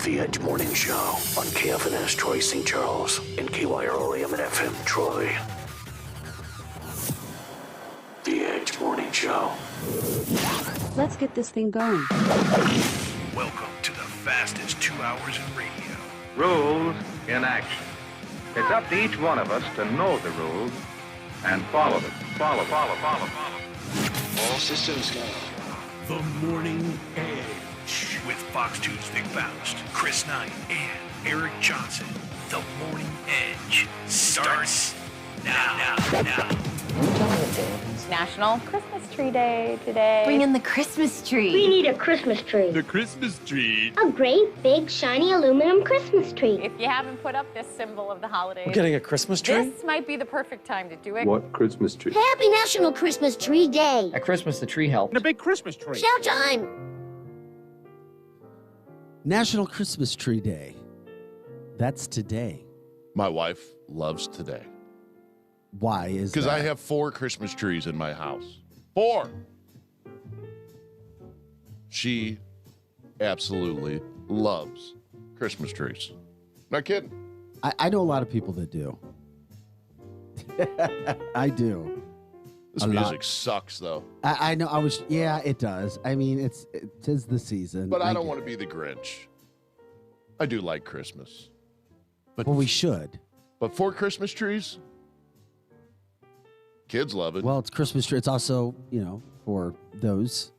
The Edge Morning Show on KFNS Troy St. Charles and KYRO AM and FM Troy. The Edge Morning Show. Let's get this thing going. Welcome to the fastest 2 hours in radio. Rules in action. It's up to each one of us to know the rules and follow them. Follow. All systems go. The Morning Edge with Fox 2's Vic Faust, Chris Knight, and Eric Johnson. The Morning Edge starts now. National Christmas Tree Day today. Bring in the Christmas tree. We need a Christmas tree. The Christmas tree. A great, big, shiny aluminum Christmas tree. If you haven't put up this symbol of the holidays, We're getting a Christmas tree? this might be the perfect time to do it. What Christmas tree? Happy National Christmas Tree Day. At Christmas, the tree helped. And a big Christmas tree. Shout time. National Christmas Tree Day. That's today. My wife loves today. Why is that? Because I have 4 Christmas trees in my house. 4! She absolutely loves Christmas trees. Not kidding. I know a lot of people that do. I do. This A music lot. sucks, though. I know. Yeah, it does. I mean, it is the season. But I don't get want to it. be the Grinch. I do like Christmas. But, Well, we should. but 4 Christmas trees? Kids love it. Well, it's Christmas tree. It's also, for those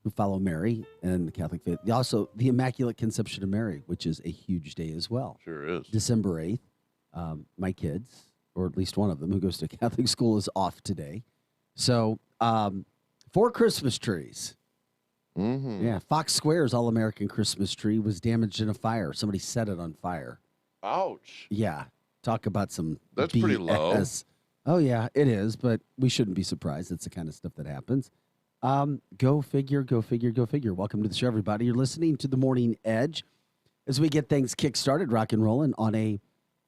who follow Mary and the Catholic faith. Also, the Immaculate Conception of Mary, which is a huge day as well. Sure is. December 8th. My kids, or at least one of them who goes to Catholic school, is off today. So, 4 Christmas trees. Mm-hmm. Yeah, Fox Square's All-American Christmas tree was damaged in a fire. Somebody set it on fire. Ouch. Yeah, talk about some That's pretty low. BS. Oh, yeah, it is, but we shouldn't be surprised. It's the kind of stuff that happens. Go figure. Welcome to the show, everybody. You're listening to The Morning Edge as we get things kick-started, rock and rolling on a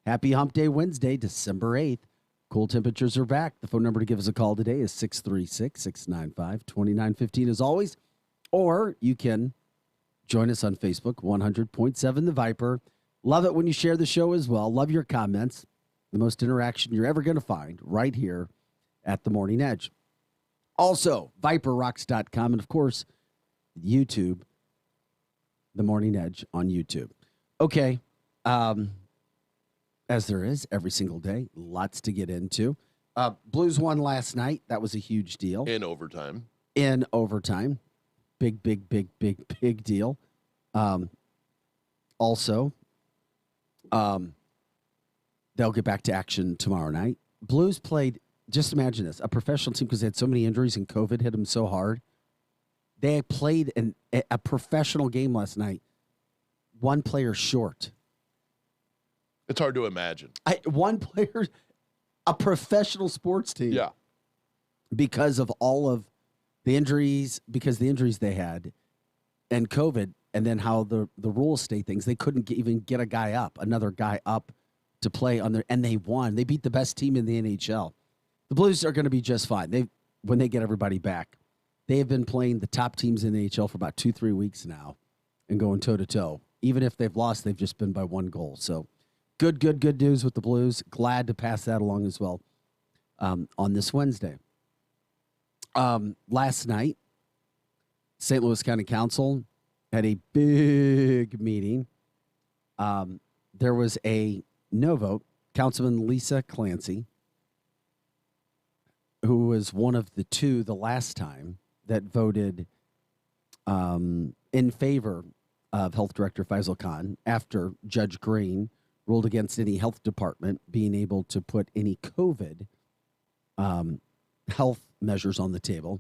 Happy Hump Day Wednesday, December 8th. Cool temperatures are back. The phone number to give us a call today is 636-695-2915 as always. Or you can join us on Facebook, 100.7 The Viper. Love it when you share the show as well. Love your comments. The most interaction you're ever going to find right here at The Morning Edge. Also, ViperRocks.com and, of course, YouTube, The Morning Edge on YouTube. Okay, as there is every single day, lots to get into. Blues won last night. That was a huge deal. In overtime. Big deal. Also, they'll get back to action tomorrow night. Blues played, just imagine this, a professional team because they had so many injuries and COVID hit them so hard. They played a professional game last night, one player short. It's hard to imagine. One player, a professional sports team. Yeah. Because of all of the injuries, they had and COVID, and then how the rules state things. They couldn't even get another guy up to play on their, and they won. They beat the best team in the NHL. The Blues are going to be just fine. When they get everybody back. They have been playing the top teams in the NHL for about 2-3 weeks now and going toe-to-toe. Even if they've lost, they've just been by 1 goal. So good news with the Blues. Glad to pass that along as well on this Wednesday. Last night, St. Louis County Council had a big meeting. There was a no vote. Councilman Lisa Clancy, who was one of the 2 the last time that voted in favor of Health Director Faisal Khan after Judge Green ruled against any health department being able to put any COVID health measures on the table,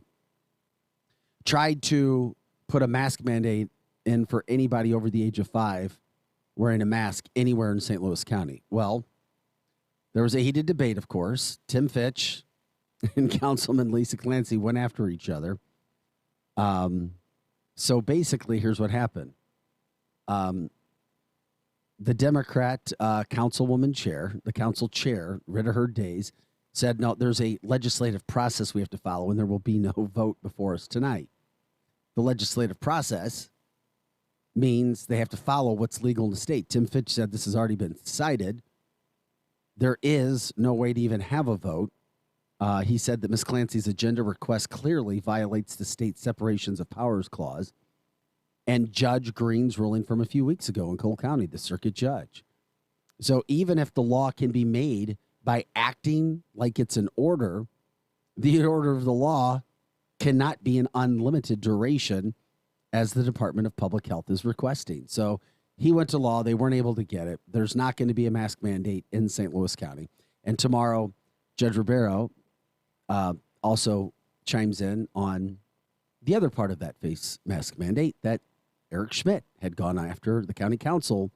tried to put a mask mandate in for anybody over the age of 5 wearing a mask anywhere in St. Louis County. Well, there was a heated debate, of course. Tim Fitch and Councilman Lisa Clancy went after each other. So basically, here's what happened. The Democrat councilwoman chair, the council chair, Rita Herd Days, said, no, there's a legislative process we have to follow, and there will be no vote before us tonight. The legislative process means they have to follow what's legal in the state. Tim Fitch said this has already been decided. There is no way to even have a vote. He said that Ms. Clancy's agenda request clearly violates the state separations of powers clause and Judge Green's ruling from a few weeks ago in Cole County, the circuit judge. So even if the law can be made by acting like it's an order, the order of the law cannot be an unlimited duration as the Department of Public Health is requesting. So he went to law. They weren't able to get it. There's not going to be a mask mandate in St. Louis County. And tomorrow, Judge Ribeiro also chimes in on the other part of that face mask mandate that Eric Schmidt had gone after the county council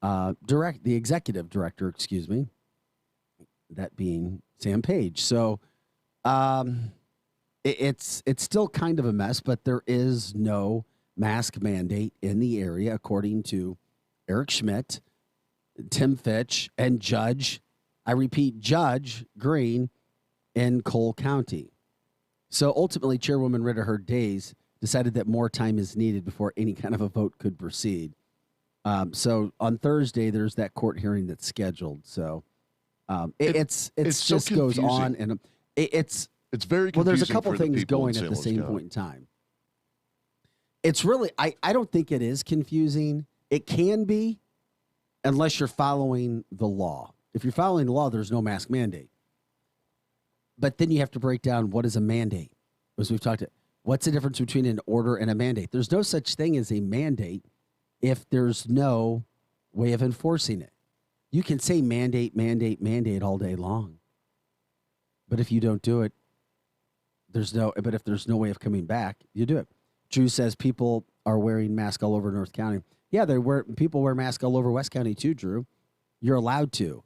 the executive director, that being Sam Page. So it's still kind of a mess, but there is no mask mandate in the area, according to Eric Schmidt, Tim Fitch, and Judge Green in Cole County. So ultimately, Chairwoman Ritter Hurd Days decided that more time is needed before any kind of a vote could proceed. So on Thursday, there's that court hearing that's scheduled. So it so just goes confusing. on, and it's very confusing. well. There's a couple for the things people in going at the St. same Louis point in time. It's really I don't think it is confusing. It can be, unless you're following the law. If you're following the law, there's no mask mandate. But then you have to break down what is a mandate. As we've talked about, what's the difference between an order and a mandate? There's no such thing as a mandate if there's no way of enforcing it. You can say mandate, mandate, mandate all day long. But if you don't do it, but if there's no way of coming back, you do it. Drew says people are wearing masks all over North County. Yeah, people wear masks all over West County too, Drew. You're allowed to.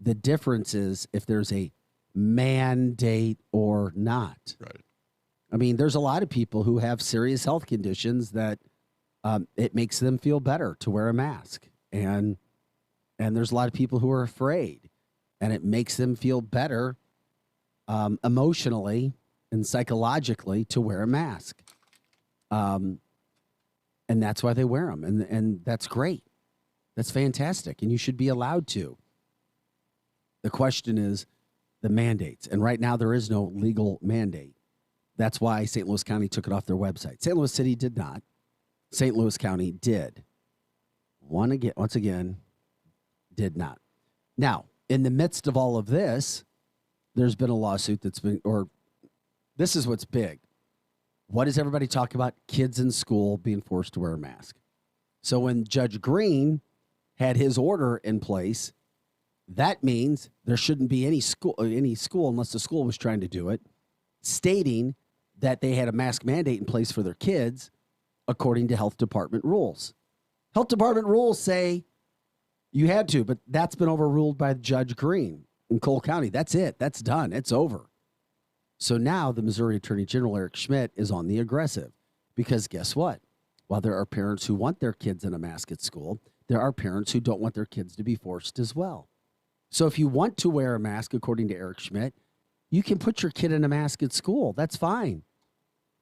The difference is if there's a mandate or not. Right. I mean, there's a lot of people who have serious health conditions that it makes them feel better to wear a mask. And there's a lot of people who are afraid, and it makes them feel better emotionally and psychologically to wear a mask. And that's why they wear them. And that's great. That's fantastic. And you should be allowed to. The question is the mandates. And right now there is no legal mandate. That's why St. Louis County took it off their website. St. Louis City did not. St. Louis County did. Once again, did not. Now, in the midst of all of this, there's been a lawsuit this is what's big. What does everybody talk about? Kids in school being forced to wear a mask. So when Judge Green had his order in place, that means there shouldn't be any school unless the school was trying to do it, stating that they had a mask mandate in place for their kids, according to health department rules. Health department rules say you had to, but that's been overruled by Judge Green in Cole County. That's it. That's done. It's over. So now the Missouri Attorney General Eric Schmidt is on the aggressive because guess what? While there are parents who want their kids in a mask at school, there are parents who don't want their kids to be forced as well. So if you want to wear a mask, according to Eric Schmidt, you can put your kid in a mask at school. That's fine.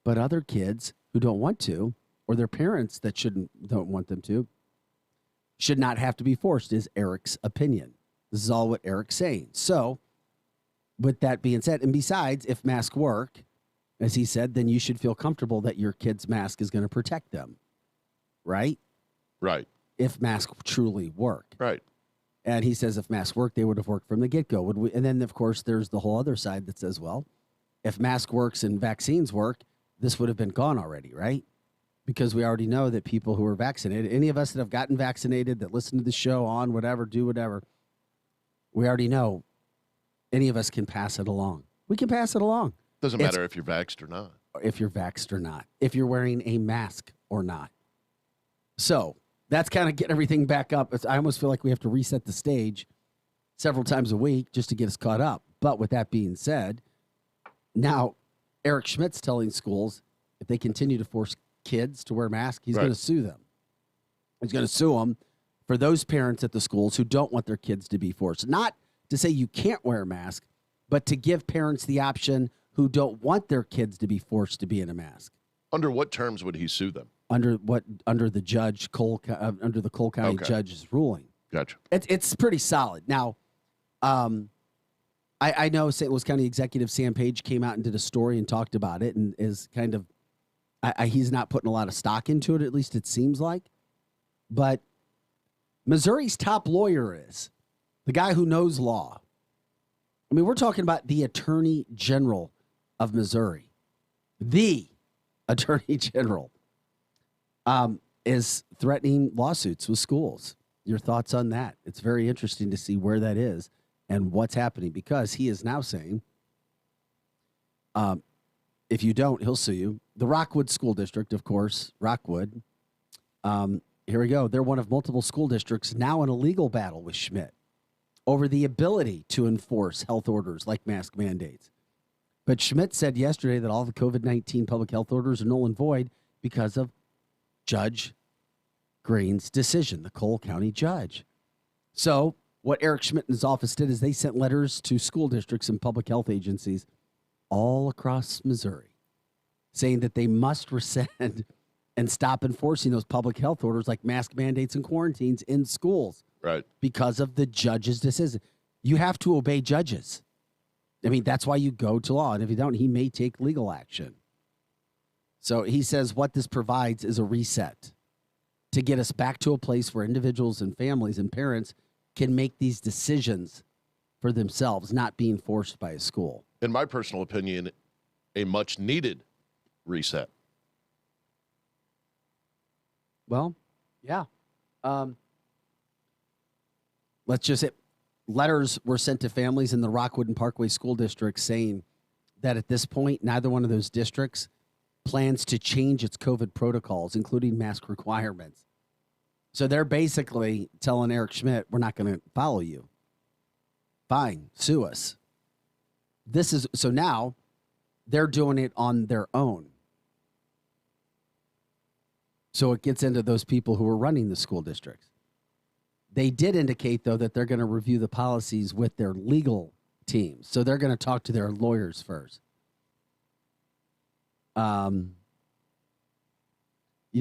But other kids who don't want to, or their parents that don't want them to, should not have to be forced, is Eric's opinion. This is all what Eric's saying. So with that being said, and besides, if masks work, as he said, then you should feel comfortable that your kid's mask is going to protect them. Right? Right. If masks truly work. Right. And he says if masks work, they would have worked from the get-go. And then, of course, there's the whole other side that says, well, if mask works and vaccines work, this would have been gone already, right? Because we already know that people who are vaccinated, any of us that have gotten vaccinated, that listen to the show on whatever, do whatever, we already know any of us can pass it along. We can pass it along. Doesn't matter if you're vaxxed or not. If you're vaxxed or not. If you're wearing a mask or not. So that's kind of getting everything back up. I almost feel like we have to reset the stage several times a week just to get us caught up. But with that being said, now Eric Schmidt's telling schools if they continue to force kids to wear masks, he's going to sue them. He's going to sue them for those parents at the schools who don't want their kids to be forced. Not to say you can't wear a mask, but to give parents the option who don't want their kids to be forced to be in a mask. Under what terms would he sue them? under the judge under the Cole County judge's ruling. Gotcha. It's pretty solid. Now, I know St. Louis County Executive Sam Page came out and did a story and talked about it, and is kind of he's not putting a lot of stock into it. At least it seems like. But Missouri's top lawyer is the guy who knows law. I mean, we're talking about the Attorney General of Missouri. The Attorney General is threatening lawsuits with schools. Your thoughts on that? It's very interesting to see where that is and what's happening, because he is now saying, if you don't, he'll sue you. The Rockwood School District, of course, Rockwood. Here we go. They're one of multiple school districts now in a legal battle with Schmidt over the ability to enforce health orders like mask mandates. But Schmidt said yesterday that all the COVID-19 public health orders are null and void because of Judge Green's decision, the Cole County judge. So what Eric Schmidt and his office did is they sent letters to school districts and public health agencies all across Missouri saying that they must rescind and stop enforcing those public health orders like mask mandates and quarantines in schools. Right. Because of the judge's decision. You have to obey judges. I mean, that's why you go to law. And if you don't, he may take legal action. So he says what this provides is a reset to get us back to a place where individuals and families and parents can make these decisions for themselves, not being forced by a school. In my personal opinion, a much needed reset. Well, yeah. Let's just say letters were sent to families in the Rockwood and Parkway school districts saying that at this point, neither one of those districts plans to change its COVID protocols, including mask requirements. So they're basically telling Eric Schmidt, we're not going to follow you. Fine, sue us. So now they're doing it on their own. So it gets into those people who are running the school districts. They did indicate, though, that they're going to review the policies with their legal teams. So they're going to talk to their lawyers first.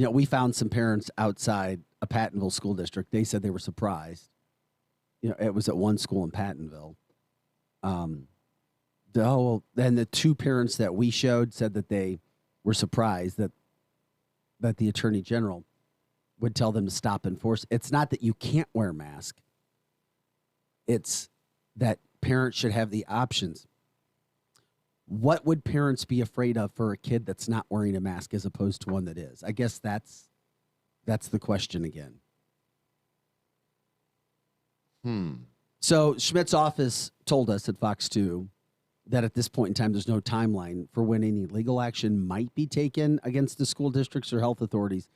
We found some parents outside a Pattonville school district. They said they were surprised. It was at one school in Pattonville. Then the two parents that we showed said that they were surprised that the Attorney General would tell them to stop enforce. It's not that you can't wear a mask. It's that parents should have the options. What would parents be afraid of for a kid that's not wearing a mask as opposed to one that is? I guess that's the question again. So Schmidt's office told us at Fox 2 that at this point in time, there's no timeline for when any legal action might be taken against the school districts or health authorities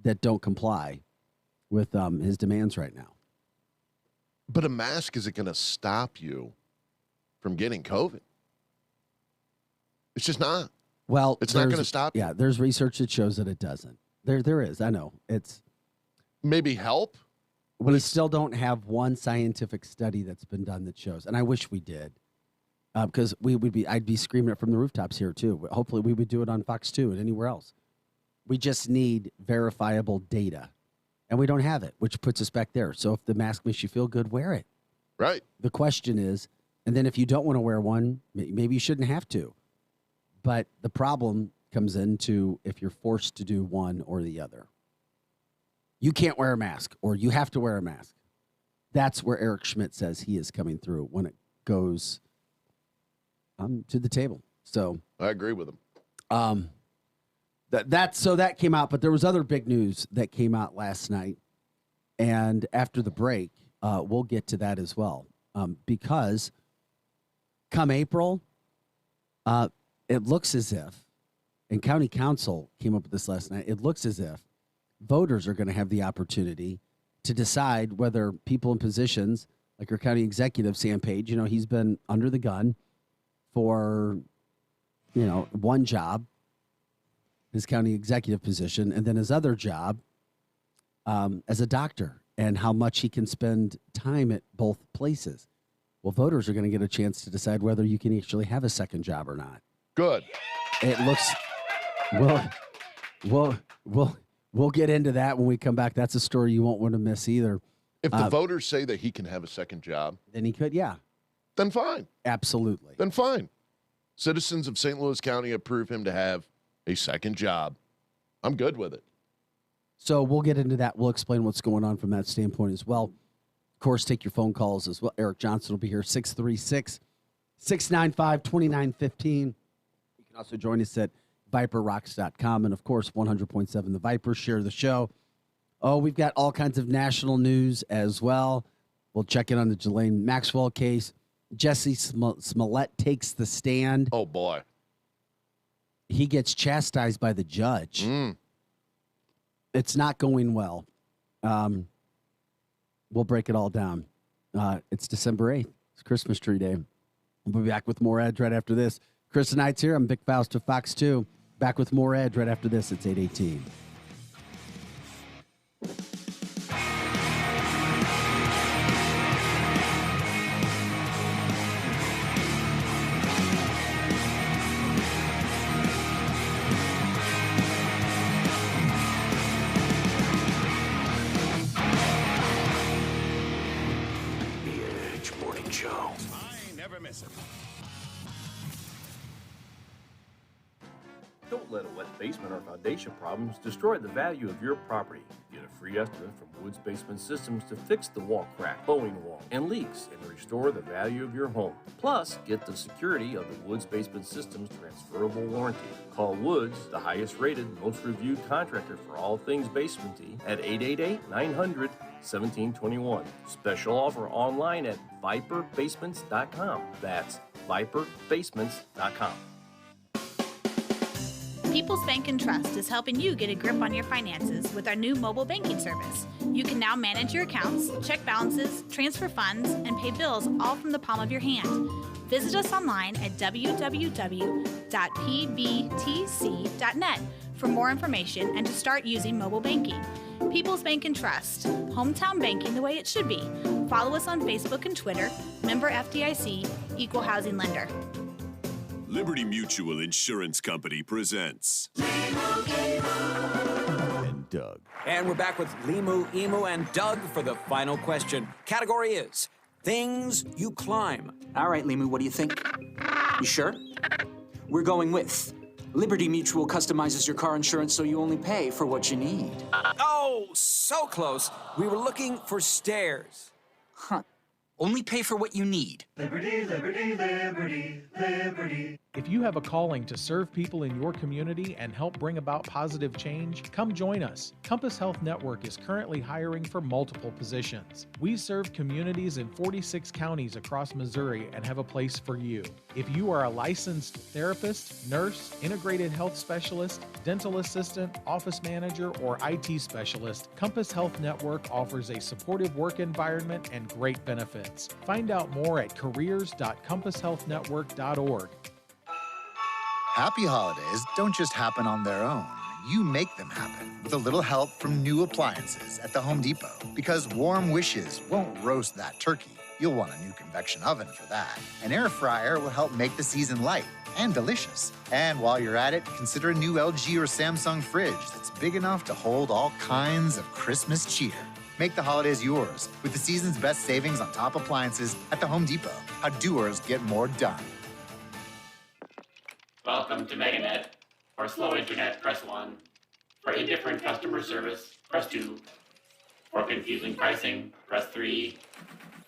that don't comply with his demands right now. But a mask isn't going to stop you from getting COVID. It's just not. Well, it's not going to stop you. Yeah, there's research that shows that it doesn't. There is. I know. It's maybe help. We still don't have one scientific study that's been done that shows, and I wish we did. Because I'd be screaming it from the rooftops here too. Hopefully we would do it on Fox 2 and anywhere else. We just need verifiable data, and we don't have it, which puts us back there. So if the mask makes you feel good, wear it. Right. The question is, and then if you don't want to wear one, maybe you shouldn't have to. But the problem comes into if you're forced to do one or the other. You can't wear a mask, or you have to wear a mask. That's where Eric Schmidt says he is coming through when it goes to the table. So I agree with him. That came out, but there was other big news that came out last night, and after the break, we'll get to that as well. Because come April, it looks as if, and County Council came up with this last night, it looks as if voters are going to have the opportunity to decide whether people in positions like our county executive, Sam Page, he's been under the gun for, one job, his county executive position, and then his other job as a doctor, and how much he can spend time at both places. Well, voters are going to get a chance to decide whether you can actually have a second job or not. Good. It looks, We'll get into that when we come back. That's a story you won't want to miss either. If the voters say that he can have a second job, then he could, yeah. Then fine. Absolutely. Then fine. Citizens of St. Louis County approve him to have a second job. I'm good with it. So we'll get into that. We'll explain what's going on from that standpoint as well. Of course, take your phone calls as well. Eric Johnson will be here, 636-695-2915. You can also join us at ViperRocks.com. And, of course, 100.7 The Viper. Share the show. Oh, we've got all kinds of national news as well. We'll check in on the Ghislaine Maxwell case. Jesse Smollett takes the stand. Oh, boy. He gets chastised by the judge. It's not going well. We'll break it all down. It's December 8th. It's Christmas tree day. We'll be back with more Edge right after this. Chris Knight's here. I'm Vic Faust of Fox 2. Back with more Edge right after this. It's 8:18. Don't let a wet basement or foundation problems destroy the value of your property. Get a free estimate from Woods Basement Systems to fix the wall crack, bowing wall, and leaks and restore the value of your home. Plus, get the security of the Woods Basement Systems transferable warranty. Call Woods, the highest rated, most reviewed contractor for all things basementy at 888-900-1721. Special offer online at viperbasements.com. That's viperbasements.com. People's Bank and Trust is helping you get a grip on your finances with our new mobile banking service. You can now manage your accounts, check balances, transfer funds, and pay bills all from the palm of your hand. Visit us online at www.pbtc.net for more information and to start using mobile banking. People's Bank and Trust, hometown banking the way it should be. Follow us on Facebook and Twitter, member FDIC, equal housing lender. Liberty Mutual Insurance Company presents and Doug. And we're back with Limu, Emu, and Doug for the final question. Category is things you climb. All right, Limu, what do you think? You sure? We're going with Liberty Mutual customizes your car insurance so you only pay for what you need. Oh, so close. We were looking for stairs. Huh. Only pay for what you need. Liberty, liberty, liberty, liberty. If you have a calling to serve people in your community and help bring about positive change, come join us. Compass Health Network is currently hiring for multiple positions. We serve communities in 46 counties across Missouri and have a place for you. If you are a licensed therapist, nurse, integrated health specialist, dental assistant, office manager, or IT specialist, Compass Health Network offers a supportive work environment and great benefits. Find out more at careers.compasshealthnetwork.org. Happy holidays don't just happen on their own. You make them happen with a little help from new appliances at the Home Depot. Because warm wishes won't roast that turkey. You'll want a new convection oven for that. An air fryer will help make the season light and delicious. And while you're at it, consider a new LG or Samsung fridge that's big enough to hold all kinds of Christmas cheer. Make the holidays yours with the season's best savings on top appliances at the Home Depot. How doers get more done. Welcome to MegaNet. For slow internet, press 1. For indifferent customer service, press 2. For confusing pricing, press 3.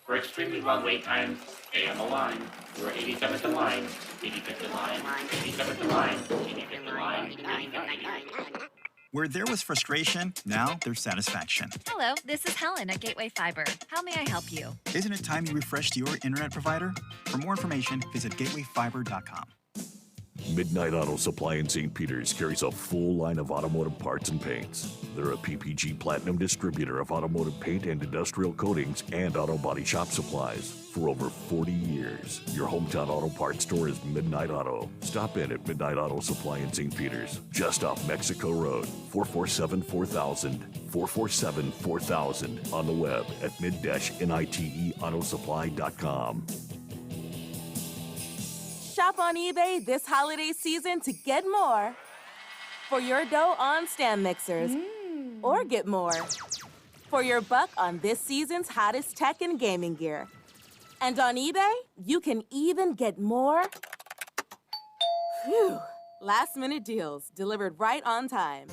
For extremely long wait times, stay on the line. You are 87th in line, 85th in line, 87th in line, 85th in line, 85th in line. Where there was frustration, now there's satisfaction. Hello, this is Helen at Gateway Fiber. How may I help you? Isn't it time you refreshed your internet provider? For more information, visit gatewayfiber.com. Midnight Auto Supply in St. Peters carries a full line of automotive parts and paints. They're a PPG Platinum distributor of automotive paint and industrial coatings and auto body shop supplies. For over 40 years, your hometown auto parts store is Midnight Auto. Stop in at Midnight Auto Supply in St. Peters, just off Mexico Road, 447-4000, 447-4000, on the web at mid-niteautosupply.com. Shop on eBay this holiday season to get more for your dough on stand mixers. or get more for your buck on this season's hottest tech and gaming gear. And on eBay, you can even get more. Phew. Last-minute deals delivered right on time.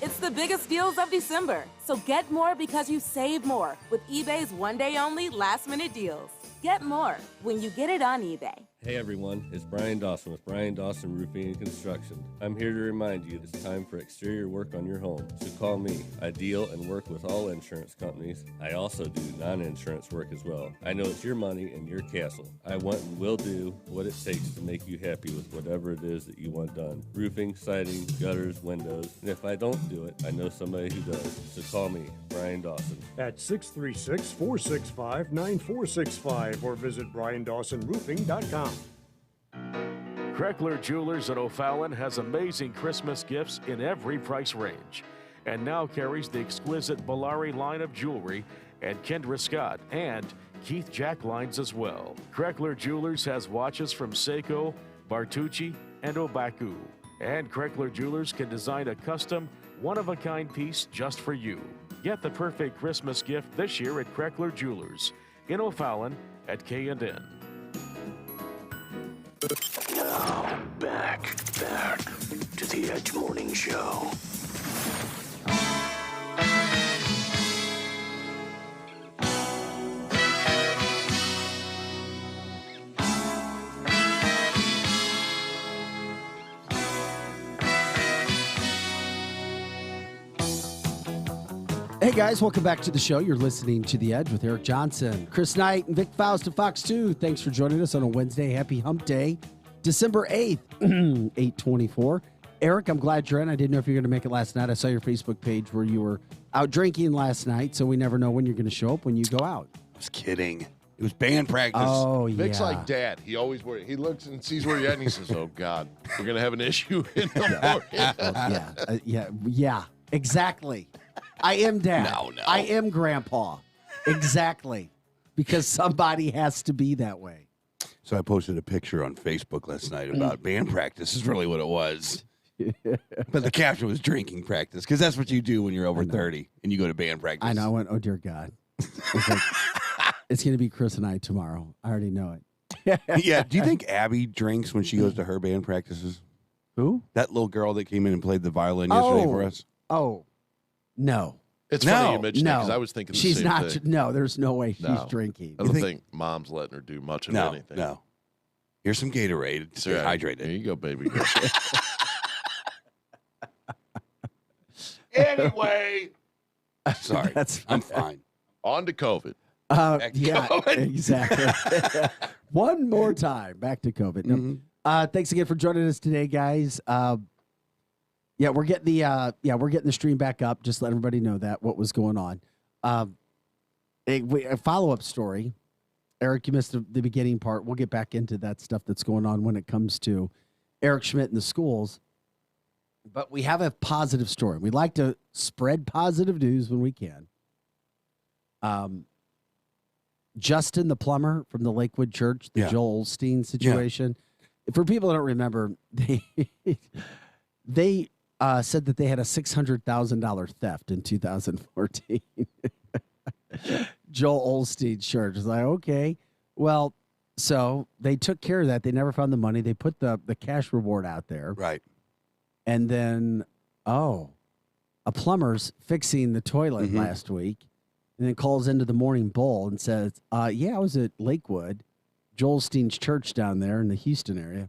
It's the biggest deals of December, so get more because you save more with eBay's one-day-only last-minute deals. Get more when you get it on eBay. Hey everyone, it's Brian Dawson with Brian Dawson Roofing and Construction. I'm here to remind you it's time for exterior work on your home, so call me. I deal and work with all insurance companies. I also do non-insurance work as well. I know it's your money and your castle. I want and will do what it takes to make you happy with whatever it is that you want done. Roofing, siding, gutters, windows, and if I don't do it, I know somebody who does. So call me, Brian Dawson. At 636-465-9465 or visit BrianDawsonRoofing.com. Kreckler Jewelers at O'Fallon has amazing Christmas gifts in every price range and now carries the exquisite Bolari line of jewelry and Kendra Scott and Keith Jack lines as well. Kreckler Jewelers has watches from Seiko, Bartucci, and Obaku. And Kreckler Jewelers can design a custom, one-of-a-kind piece just for you. Get the perfect Christmas gift this year at Kreckler Jewelers in O'Fallon at K&N. Now, back to the Edge Morning Show. Hey guys, welcome back to the show. You're listening to The Edge with Eric Johnson, Chris Knight, and Vic Faust of Fox 2. Thanks for joining us on a Wednesday. Happy Hump Day, December 8th, 8:24. Eric, I'm glad you're in. I didn't know if you were going to make it last night. I saw your Facebook page where you were out drinking last night, so we never know when you're going to show up when you go out. I was kidding. It was band practice. Oh, Vic's yeah. like dad. He always he looks and sees where you're at, and he says, "Oh God, we're gonna have an issue in the morning." Yeah, exactly. I am dad. No. I am grandpa. Exactly. Because somebody has to be that way. So I posted a picture on Facebook last night about band practice. Is really what it was. But the caption was drinking practice because that's what you do when you're over 30 and you go to band practice. I know. I went, oh, dear God. It's going to be Chris and I tomorrow. I already know it. Yeah. Do you think Abby drinks when she goes to her band practices? Who? That little girl that came in and played the violin yesterday for us. Oh, no. It's funny you mentioned that because I was thinking the she's same not. thing. No, there's no way she's drinking. I don't think mom's letting her do much of anything. No. Here's some Gatorade to stay hydrated. There you go, baby girl. Anyway. Sorry. I'm fine. On to COVID. Yeah, exactly. One more time. Back to COVID. No. Thanks again for joining us today, guys. We're getting the stream back up. Just let everybody know that what was going on. A follow-up story. Eric, you missed the beginning part. We'll get back into that stuff that's going on when it comes to Eric Schmidt and the schools. But we have a positive story. We like to spread positive news when we can. Justin, the plumber from the Lakewood Church, the Joel Osteen situation. For people that don't remember, they said that they had a $600,000 theft in 2014. Joel Osteen Church is like, okay, well, so they took care of that. They never found the money. They put the cash reward out there. Right. And then, a plumber's fixing the toilet last week and then calls into the Morning Bull and says, I was at Lakewood, Joel Osteen's church down there in the Houston area,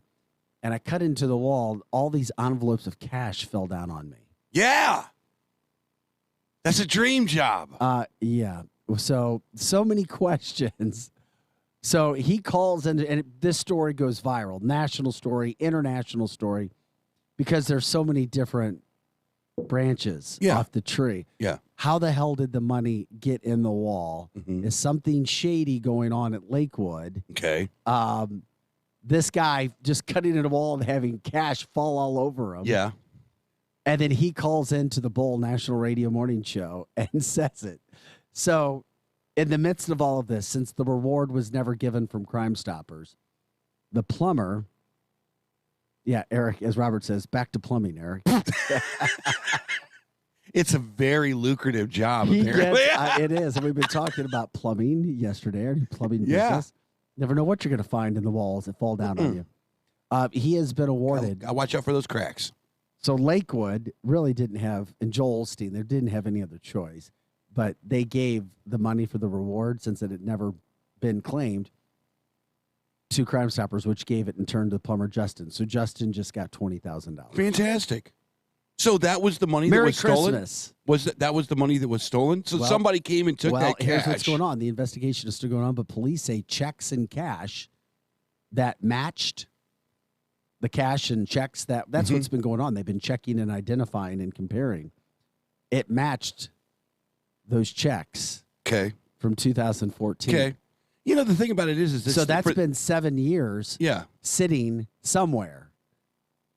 and I cut into the wall. All these envelopes of cash fell down on me. Yeah. That's a dream job. Yeah. So many questions. So he calls and this story goes viral. National story, international story, because there's so many different branches off the tree. Yeah. How the hell did the money get in the wall? Is something shady going on at Lakewood? Okay. This guy just cutting in the wall and having cash fall all over him. Yeah. And then he calls into the Bull National Radio Morning Show and says it. So in the midst of all of this, since the reward was never given from Crime Stoppers, the plumber, Eric, as Robert says, back to plumbing, Eric. It's a very lucrative job, He apparently. gets, it is. And we've been talking about plumbing yesterday. Our plumbing Yeah. business. Never know what you're going to find in the walls that fall down on you. He has been awarded. I watch out for those cracks. So Lakewood really didn't have, and Joel Osteen, they didn't have any other choice, but they gave the money for the reward since it had never been claimed to Crime Stoppers, which gave it in turn to plumber Justin. So Justin just got $20,000. Fantastic. So that was the money Merry that was stolen? Christmas. Was that was the money that was stolen? So Well- somebody came and took that cash. Here's what's going on. The investigation is still going on, but police say checks and cash that matched the cash and checks that's what's been going on. They've been checking and identifying and comparing. It matched those checks. Okay. From 2014. Okay. You know, the thing about it is So that's been 7 years sitting somewhere.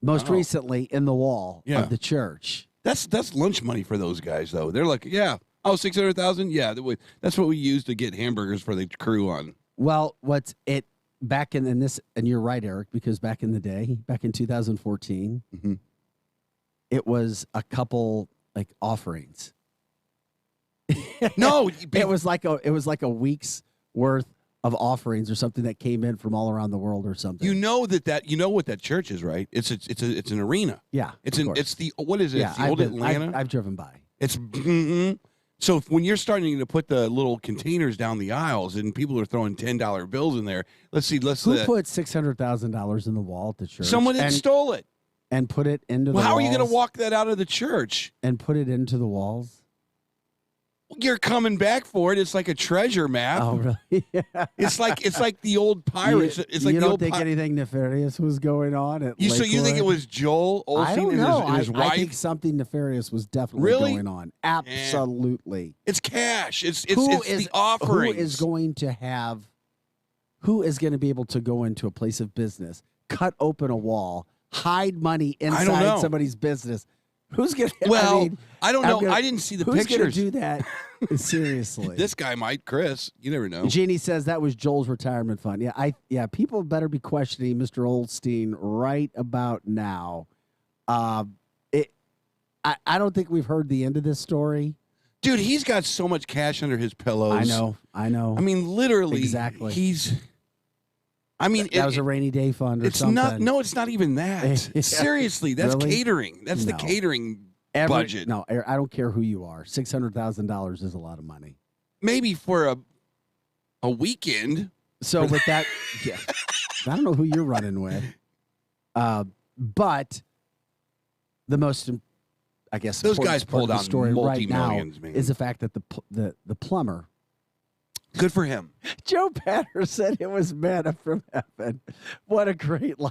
Most Wow. recently in the wall of the church. That's lunch money for those guys, though. They're like, yeah, oh, 600,000, yeah, that's what we use to get hamburgers for the crew on. Well, back in this, and you're right, Eric, because back in the day, back in 2014, it was a couple like offerings. No, it was like a week's worth of offerings or something that came in from all around the world or something. You know you know what that church is, right? It's an arena. Yeah, it's of course. it's the what is it? Yeah, It's the old Atlanta. I've driven by. It's so when you're starting to put the little containers down the aisles and people are throwing $10 bills in there. Let's see. Who put $600,000 in the wall at the church? Someone that stole it and put it into the walls. How are you going to walk that out of the church and put it into the walls? You're coming back for it. It's like a treasure map. Oh, really? Yeah. It's like the old pirates. It's like you the don't old think anything nefarious was going on at So you think it was Joel I don't Osteen know. and his wife? I think something nefarious was definitely Really? going on. Absolutely. It's cash. It's Who the offerings. Who is going to have? Who is going to be able to go into a place of business, cut open a wall, hide money know. inside somebody's business? Who's going to? Well, I don't know. I didn't see the who's pictures. Who's going to do that? Seriously. This guy might, Chris. You never know. Jeannie says that was Joel's retirement fund. Yeah, people better be questioning Mr. Olstein right about now. I don't think we've heard the end of this story. Dude, he's got so much cash under his pillows. I know. I mean, literally. Exactly. That was a rainy day fund or it's something. Not. No, it's not even that. Yeah. Seriously, that's Really? catering. That's the No. catering budget. No, I don't care who you are. $600,000 is a lot of money. Maybe for a weekend. So with that, yeah, I don't know who you're running with, but the most, I guess, Those important guys part pulled of the out story right now multi-millions, man. is the fact that the plumber. Good for him. Joe Patter said it was manna from heaven. What a great line.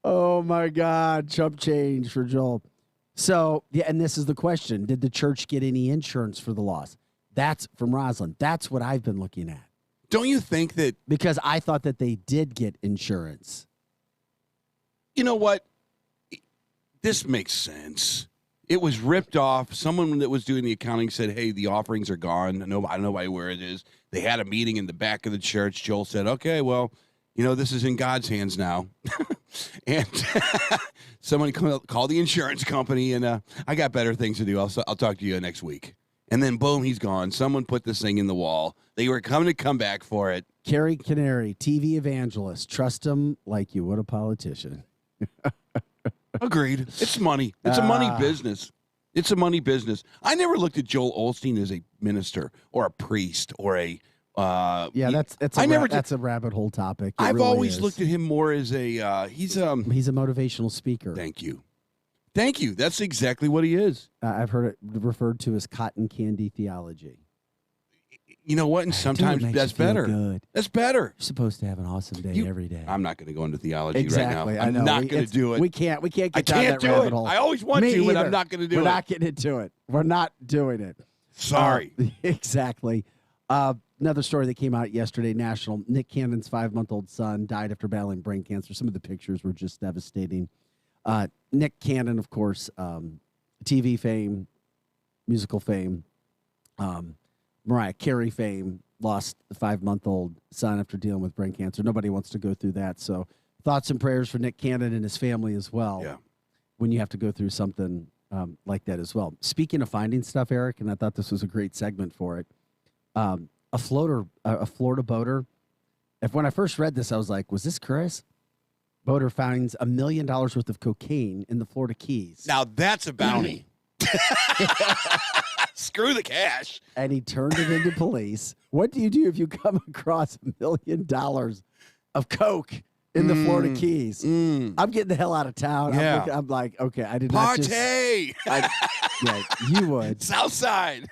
Oh, my God. Chump change for Joel. So, yeah, and this is the question. Did the church get any insurance for the loss? That's from Roslyn. That's what I've been looking at. Don't you think that? Because I thought that they did get insurance. You know what? This makes sense. It was ripped off. Someone that was doing the accounting said, hey, the offerings are gone. I don't know where it is. They had a meeting in the back of the church. Joel said, okay, well, this is in God's hands now. And someone called the insurance company, and I got better things to do. I'll talk to you next week. And then, boom, he's gone. Someone put this thing in the wall. They were coming to come back for it. Carrie Canary, TV evangelist. Trust him like you would a politician. Agreed. It's money. It's a money business. It's a money business. I never looked at Joel Osteen as a minister or a priest or a. That's a rabbit hole topic. I've always looked at him more as a. He's a motivational speaker. Thank you. That's exactly what he is. I've heard it referred to as cotton candy theology. You know what? And sometimes that's better. Good. That's better. You're supposed to have an awesome day every day. I'm not going to go into theology exactly, right now. I know. I'm not going to do it. We can't get I down can't that do rabbit it. hole. I always want to, but I'm not going to do it. We're not getting into it. We're not doing it. Sorry. Exactly. Another story that came out yesterday, national. Nick Cannon's 5-month-old son died after battling brain cancer. Some of the pictures were just devastating. Nick Cannon, of course, TV fame, musical fame, Mariah Carey fame, lost the 5-month-old son after dealing with brain cancer. Nobody wants to go through that. So thoughts and prayers for Nick Cannon and his family as well. Yeah. when you have to go through something like that as well. Speaking of finding stuff, Eric, and I thought this was a great segment for it. A Florida boater. When I first read this, I was like, was this Chris? Boater finds $1 million worth of cocaine in the Florida Keys. Now that's a bounty. Screw the cash. And he turned it into police. What do you do if you come across $1 million of coke in the Florida Keys? I'm getting the hell out of town. Yeah. I'm like, okay, I did Party! not just... Yeah, you would. Southside.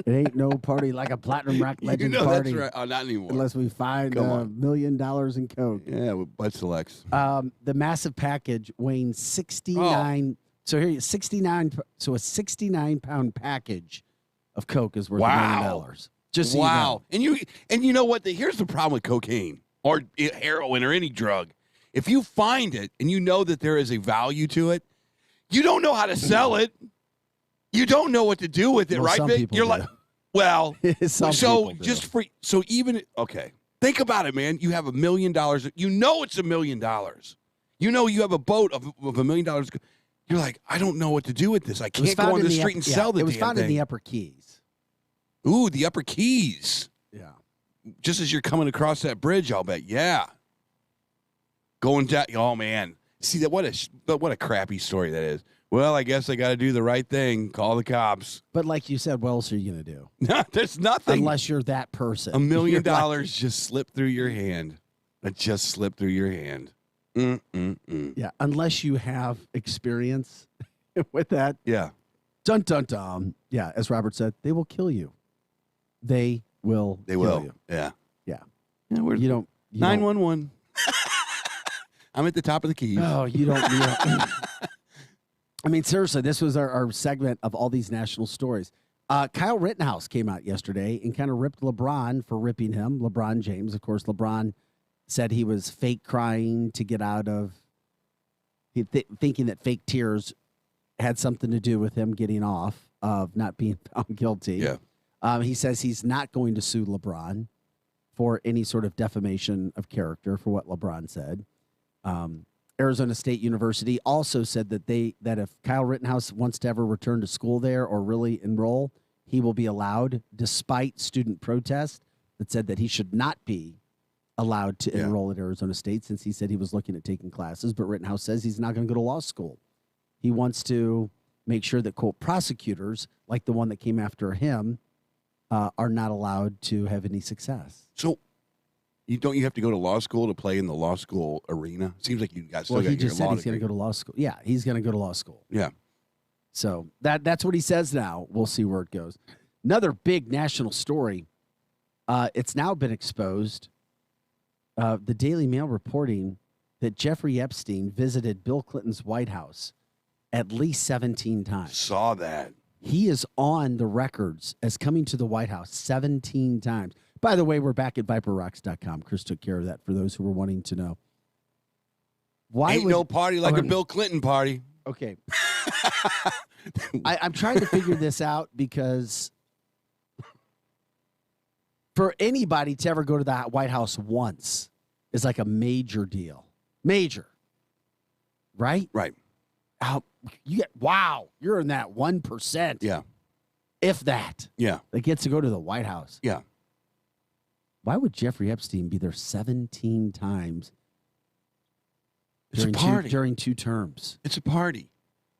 It ain't no party like a Platinum Rock Legends party. That's right. Oh, not anymore. Unless we find $1 million in coke. Yeah, with Bud Selects. The massive package weighing 69. So here, 69. So a 69-pound package of coke is worth $1 million. Just so you know. And you know what? Here's the problem with cocaine or heroin or any drug. If you find it and you know that there is a value to it, you don't know how to sell it. You don't know what to do with it, right, Vic? You're like, well, think about it, man. You have $1 million. You know it's $1 million. You know you have a boat of $1 million. You're like, I don't know what to do with this. I can't go on the street and sell the damn thing. It was found in the Upper Keys. Ooh, the Upper Keys. Yeah. Just as you're coming across that bridge, I'll bet. Yeah. Going down. Oh man. See that? What a crappy story that is. Well, I guess I got to do the right thing. Call the cops. But like you said, what else are you going to do? No, there's nothing. Unless you're that person. $1 million just slipped through your hand. It just slipped through your hand. Yeah, unless you have experience with that. Yeah. Dun, dun, dun. Yeah, as Robert said, they will kill you. They will kill you. Yeah. Yeah. Yeah, you don't. 911. I'm at the top of the keys. Oh, you don't. I mean, seriously, this was our segment of all these national stories. Kyle Rittenhouse came out yesterday and kind of ripped LeBron for ripping him. LeBron James, of course. LeBron said he was fake crying to get out of thinking that fake tears had something to do with him getting off of not being found guilty. Yeah. He says he's not going to sue LeBron for any sort of defamation of character for what LeBron said. Arizona State University also said that if Kyle Rittenhouse wants to ever return to school there or really enroll, he will be allowed, despite student protests that said that he should not be allowed to enroll at Arizona State since he said he was looking at taking classes. But Rittenhouse says he's not going to go to law school. He wants to make sure that, quote, prosecutors, like the one that came after him, are not allowed to have any success. So you have to go to law school to play in the law school arena? Seems like you guys still got your law degree. He just said he's going to go to law school. Yeah, he's going to go to law school. Yeah. So that's what he says now. We'll see where it goes. Another big national story. It's now been exposed. The Daily Mail reporting that Jeffrey Epstein visited Bill Clinton's White House at least 17 times. Saw that. He is on the records as coming to the White House 17 times. By the way, we're back at ViperRocks.com. Chris took care of that for those who were wanting to know. Ain't no party like a Bill Clinton party. Okay. I'm trying to figure this out because for anybody to ever go to the White House once is like a major deal. Major. Right? Right. You're in that 1%. Yeah. If that. Yeah. That gets to go to the White House. Yeah. Why would Jeffrey Epstein be there 17 times during two terms? It's a party.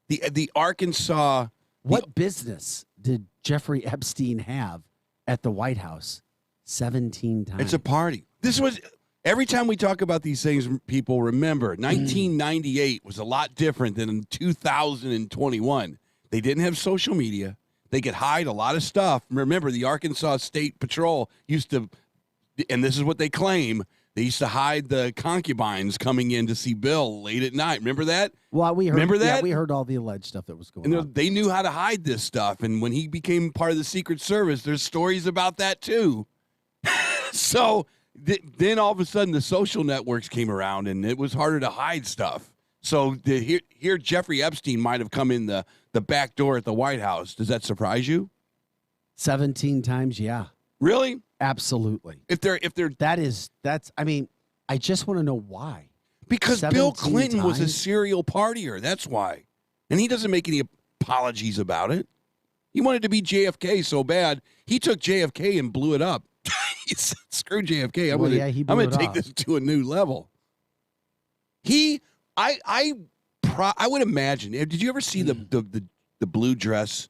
The Arkansas. What business did Jeffrey Epstein have at the White House 17 times? It's a party. This was every time we talk about these things, people remember 1998 was a lot different than in 2021. They didn't have social media. They could hide a lot of stuff. Remember, the Arkansas State Patrol used to, and this is what they claim, they used to hide the concubines coming in to see Bill late at night. Remember that? Well, we heard, remember that? Yeah, we heard all the alleged stuff that was going on. They knew how to hide this stuff. And when he became part of the Secret Service, there's stories about that too. So then all of a sudden the social networks came around and it was harder to hide stuff. So here Jeffrey Epstein might have come in the back door at the White House. Does that surprise you? 17 times, yeah. Really? Absolutely. If they're I mean, I just want to know why. Because Bill 17 Clinton was a times? serial partier. That's why. And he doesn't make any apologies about it. He wanted to be JFK so bad, he took JFK and blew it up. He said, screw JFK. I'm going to take this to a new level. I would imagine. Did you ever see the blue dress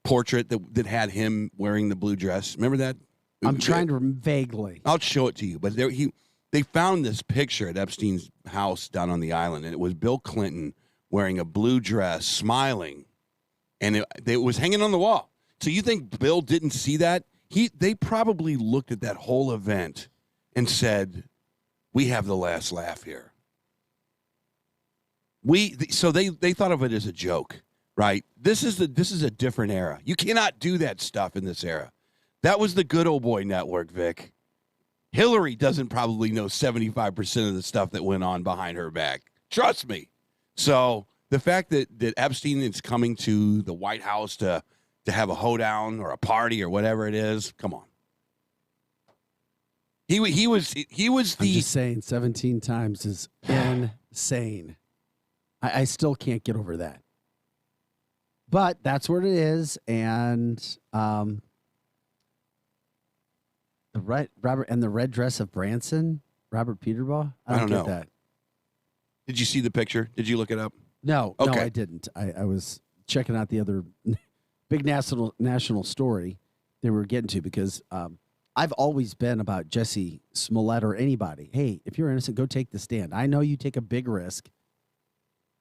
portrait that had him wearing the blue dress? Remember that? I'm trying to vaguely. I'll show it to you. But they found this picture at Epstein's house down on the island, and it was Bill Clinton wearing a blue dress, smiling, and it was hanging on the wall. So you think Bill didn't see that? They probably looked at that whole event and said, "We have the last laugh here." So they thought of it as a joke, right? This is a different era. You cannot do that stuff in this era. That was the good old boy network, Vic. Hillary doesn't probably know 75% of the stuff that went on behind her back. Trust me. So the fact that Epstein is coming to the White House to have a hoedown or a party or whatever it is, come on. He was the. I'm just saying, 17 times is insane. I still can't get over that. But that's what it is, and the red dress of Branson, Robert Peterbaugh. I don't know get that. Did you see the picture? Did you look it up? No, Okay. no, I didn't. I was checking out the other big national story they were getting to because I've always been about Jesse Smollett or anybody. Hey, if you're innocent, go take the stand. I know you take a big risk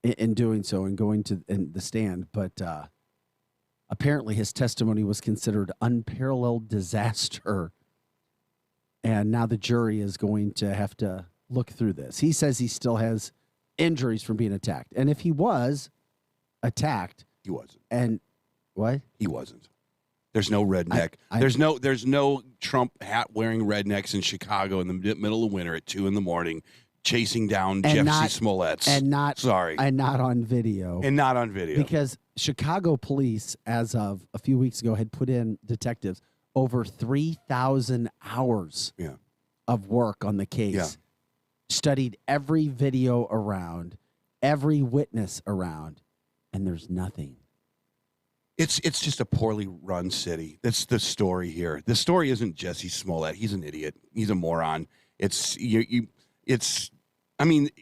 in doing so and going to the stand, but apparently his testimony was considered unparalleled disaster, and now the jury is going to have to look through this. He says he still has injuries from being attacked, and if he was attacked, he wasn't. And what? He wasn't. There's no redneck. There's no Trump hat wearing rednecks in Chicago in the middle of winter at 2 a.m. chasing down Jesse Smollett. And not on video. And not on video. Because Chicago police, as of a few weeks ago, had put in detectives over 3,000 hours of work on the case. Yeah. Studied every video around, every witness around, and there's nothing. It's just a poorly run city. That's the story here. The story isn't Jesse Smollett. He's an idiot. He's a moron. You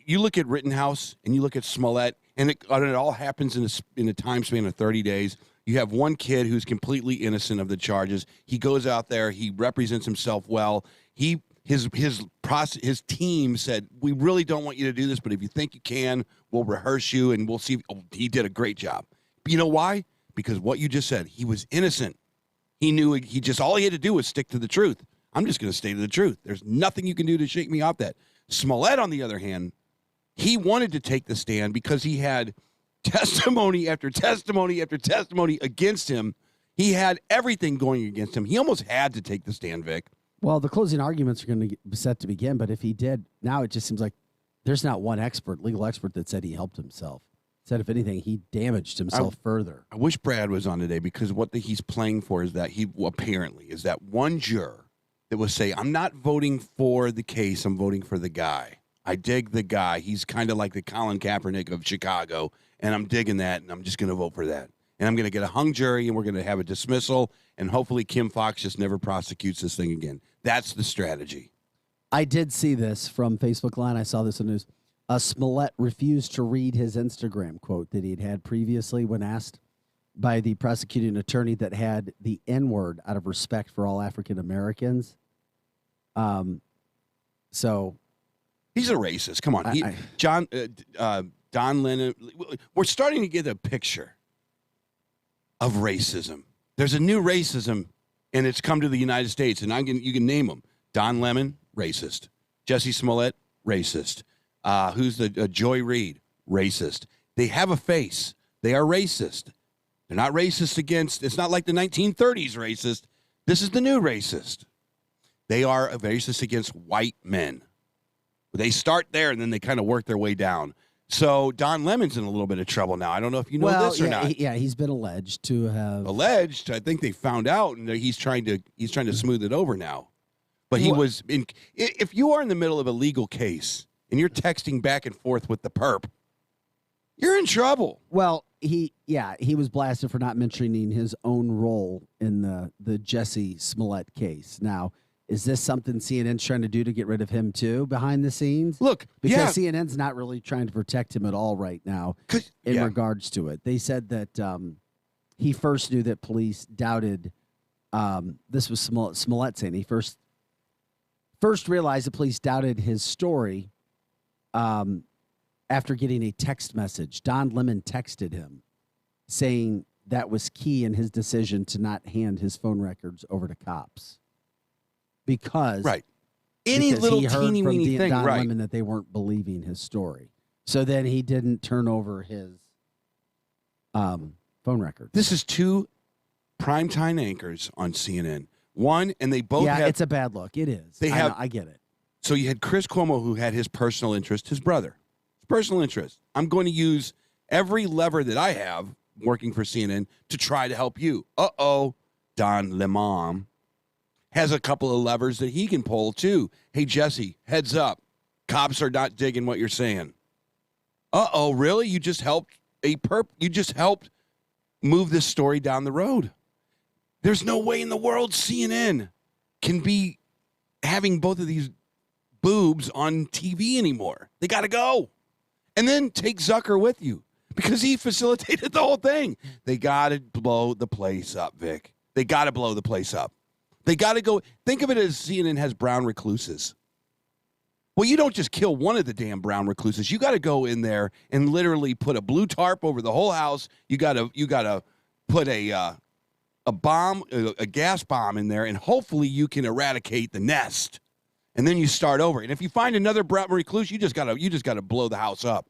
look at Rittenhouse and you look at Smollett, and it all happens in a time span of 30 days. You have one kid who's completely innocent of the charges. He goes out there. He represents himself well. His team said, "We really don't want you to do this, but if you think you can, we'll rehearse you and we'll see." He did a great job. But you know why? Because what you just said, he was innocent. He knew all he had to do was stick to the truth. I'm just going to stay to the truth. There's nothing you can do to shake me off that. Smollett, on the other hand, he wanted to take the stand because he had testimony after testimony after testimony against him. He had everything going against him. He almost had to take the stand, Vic. Well, the closing arguments are going to be set to begin, but if he did, now it just seems like there's not one legal expert that said he helped himself. Said, if anything, he damaged himself further. I wish Brad was on today because what he's playing for is that is that one juror that will say, "I'm not voting for the case, I'm voting for the guy. I dig the guy. He's kind of like the Colin Kaepernick of Chicago, and I'm digging that, and I'm just going to vote for that. And I'm going to get a hung jury, and we're going to have a dismissal, and hopefully Kim Fox just never prosecutes this thing again." That's the strategy. I did see this from Facebook Line. I saw this in the news. Smollett refused to read his Instagram quote that he'd had previously when asked by the prosecuting attorney that had the N-word out of respect for all African Americans. So he's a racist. Come on, Don Lennon. We're starting to get a picture of racism. There's a new racism, and it's come to the United States, and you can name them. Don Lemon, racist. Jesse Smollett, racist. Who's the Joy Reid? Racist. They have a face. They are racist. They're not racist against, it's not like the 1930s racist. This is the new racist. They are racist against white men. They start there, and then they kind of work their way down. So Don Lemon's in a little bit of trouble now. I don't know if you know this or not. He's been alleged to have. Alleged? I think they found out, and he's trying to smooth it over now. But he was in. If you are in the middle of a legal case and you're texting back and forth with the perp, you're in trouble. Well, he was blasted for not mentioning his own role in the Jesse Smollett case. Now, is this something CNN's trying to do to get rid of him too behind the scenes? Look, because CNN's not really trying to protect him at all right now in regards to it. They said that he first knew that police doubted. This was Smollett saying he first realized the police doubted his story after getting a text message. Don Lemon texted him saying that was key in his decision to not hand his phone records over to cops. Because any little he heard teeny from weeny thing, Don Lemon that they weren't believing his story. So then he didn't turn over his phone records. This is two primetime anchors on CNN. One, and they both have... it's a bad look. It is. I get it. So you had Chris Cuomo, who had his personal interest, his brother. His personal interest. I'm going to use every lever that I have working for CNN to try to help you. Don Lemon has a couple of levers that he can pull, too. Hey, Jesse, heads up. Cops are not digging what you're saying. Really? You just helped you just helped move this story down the road. There's no way in the world CNN can be having both of these boobs on TV anymore. They got to go. And then take Zucker with you because he facilitated the whole thing. They got to blow the place up, Vic. They got to blow the place up. They got to go. Think of it as CNN has brown recluses. Well, you don't just kill one of the damn brown recluses. You got to go in there and literally put a blue tarp over the whole house. You got to put a bomb, a gas bomb in there, and hopefully you can eradicate the nest. And then you start over. And if you find another brown recluse, you just got to blow the house up.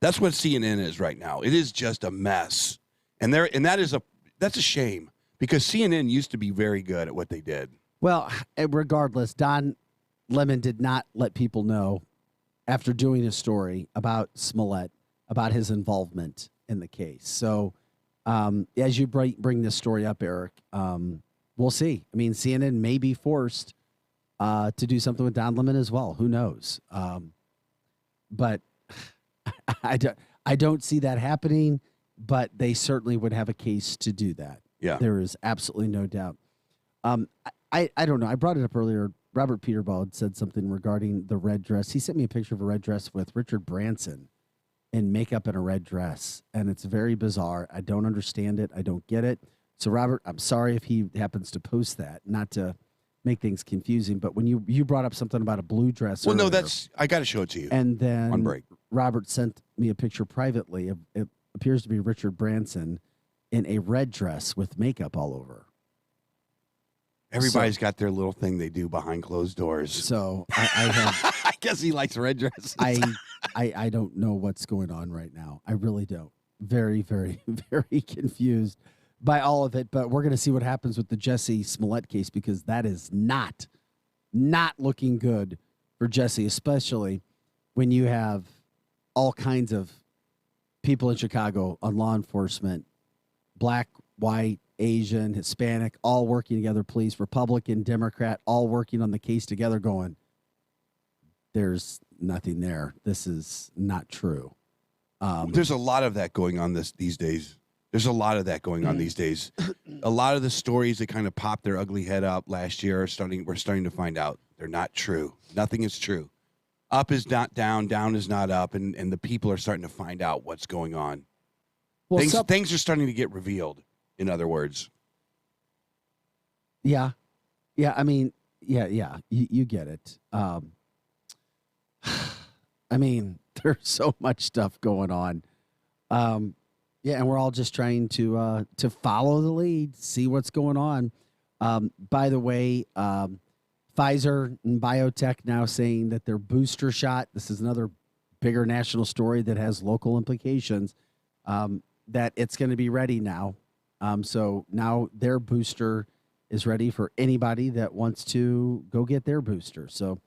That's what CNN is right now. It is just a mess. And that's a shame. Because CNN used to be very good at what they did. Well, regardless, Don Lemon did not let people know after doing his story about Smollett, about his involvement in the case. So as you bring this story up, Eric, we'll see. I mean, CNN may be forced to do something with Don Lemon as well. Who knows? But I don't see that happening, but they certainly would have a case to do that. Yeah. There is absolutely no doubt. I don't know. I brought it up earlier. Robert Peterbald said something regarding the red dress. He sent me a picture of a red dress with Richard Branson in makeup and a red dress, and it's very bizarre. I don't understand it. I don't get it. So, Robert, I'm sorry if he happens to post that, not to make things confusing, but when you brought up something about a blue dress. Well, earlier, no, I got to show it to you. And then on break. Robert sent me a picture privately. It appears to be Richard Branson in a red dress with makeup all over. Everybody's got their little thing they do behind closed doors. So I have. I guess he likes red dresses. I don't know what's going on right now. I really don't. Very, very, very confused by all of it. But we're going to see what happens with the Jesse Smollett case because that is not looking good for Jesse, especially when you have all kinds of people in Chicago on law enforcement, black, white, Asian, Hispanic, all working together, police, Republican, Democrat, all working on the case together going, there's nothing there. This is not true. There's a lot of that going on these days. There's a lot of that going on these days. A lot of the stories that kind of popped their ugly head up last year we're starting to find out they're not true. Nothing is true. Up is not down, down is not up, and the people are starting to find out what's going on. Well, things are starting to get revealed, in other words. Yeah. Yeah, I mean, yeah, you get it. I mean, there's so much stuff going on. Yeah, and we're all just trying to follow the lead, see what's going on. By the way, Pfizer and biotech now saying that their booster shot, this is another bigger national story that has local implications, that it's going to be ready now. So now their booster is ready for anybody that wants to go get their booster. So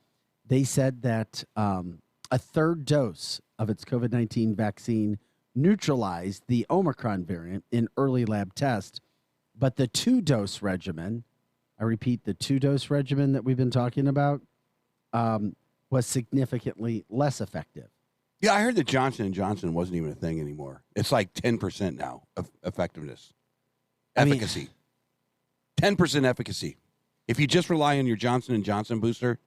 they said that a third dose of its COVID-19 vaccine neutralized the Omicron variant in early lab tests, but the 2-dose regimen, I repeat, the 2-dose regimen that we've been talking about, was significantly less effective. Yeah, I heard that Johnson & Johnson wasn't even a thing anymore. It's like 10% now of effectiveness. Efficacy. 10% efficacy. If you just rely on your Johnson & Johnson booster,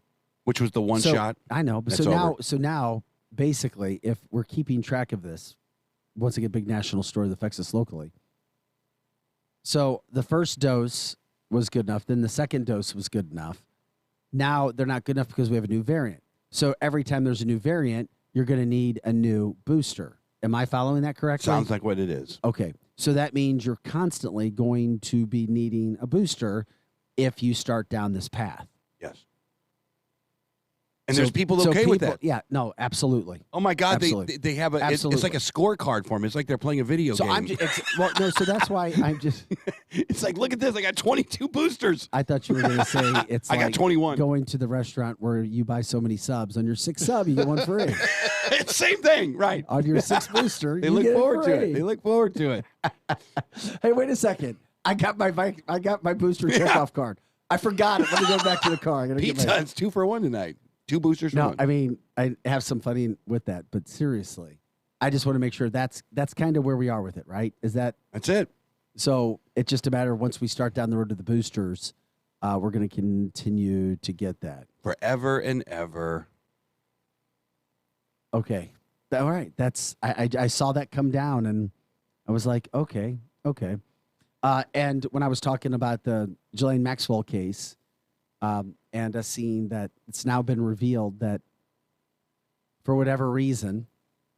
which was the one shot. I know. But so now, basically, if we're keeping track of this, once again, big national story that affects us locally. So the first dose was good enough. Then the second dose was good enough. Now they're not good enough because we have a new variant. So every time there's a new variant, you're going to need a new booster. Am I following that correctly? Sounds like what it is. Okay. So that means you're constantly going to be needing a booster if you start down this path. Yes. And there's people okay with that. Yeah, no, absolutely. Oh my God, Absolutely. they have a it's like a scorecard for them. It's like they're playing a video So game. I'm just, so that's why I'm just. It's like, look at this, I got 22 boosters. I thought you were going to say it's I got like 21. going to the restaurant where you buy so many subs. On your sixth sub, you get one free. It's same thing, right? On your sixth booster, They you look get forward to free. it. They look forward to it. Hey, wait a second. I got my booster checkoff card. I forgot it. Let me go back to the car. Pizza, it's 2 for 1 tonight. 2 boosters for No, one. I mean, I have some funny with that, but seriously, I just want to make sure that's kind of where we are with it, right? That's it. So it's just a matter of once we start down the road to the boosters, we're going to continue to get that. Forever and ever. Okay. All right. I saw that come down and I was like, okay. And when I was talking about the Ghislaine Maxwell case, and us seeing that it's now been revealed that for whatever reason,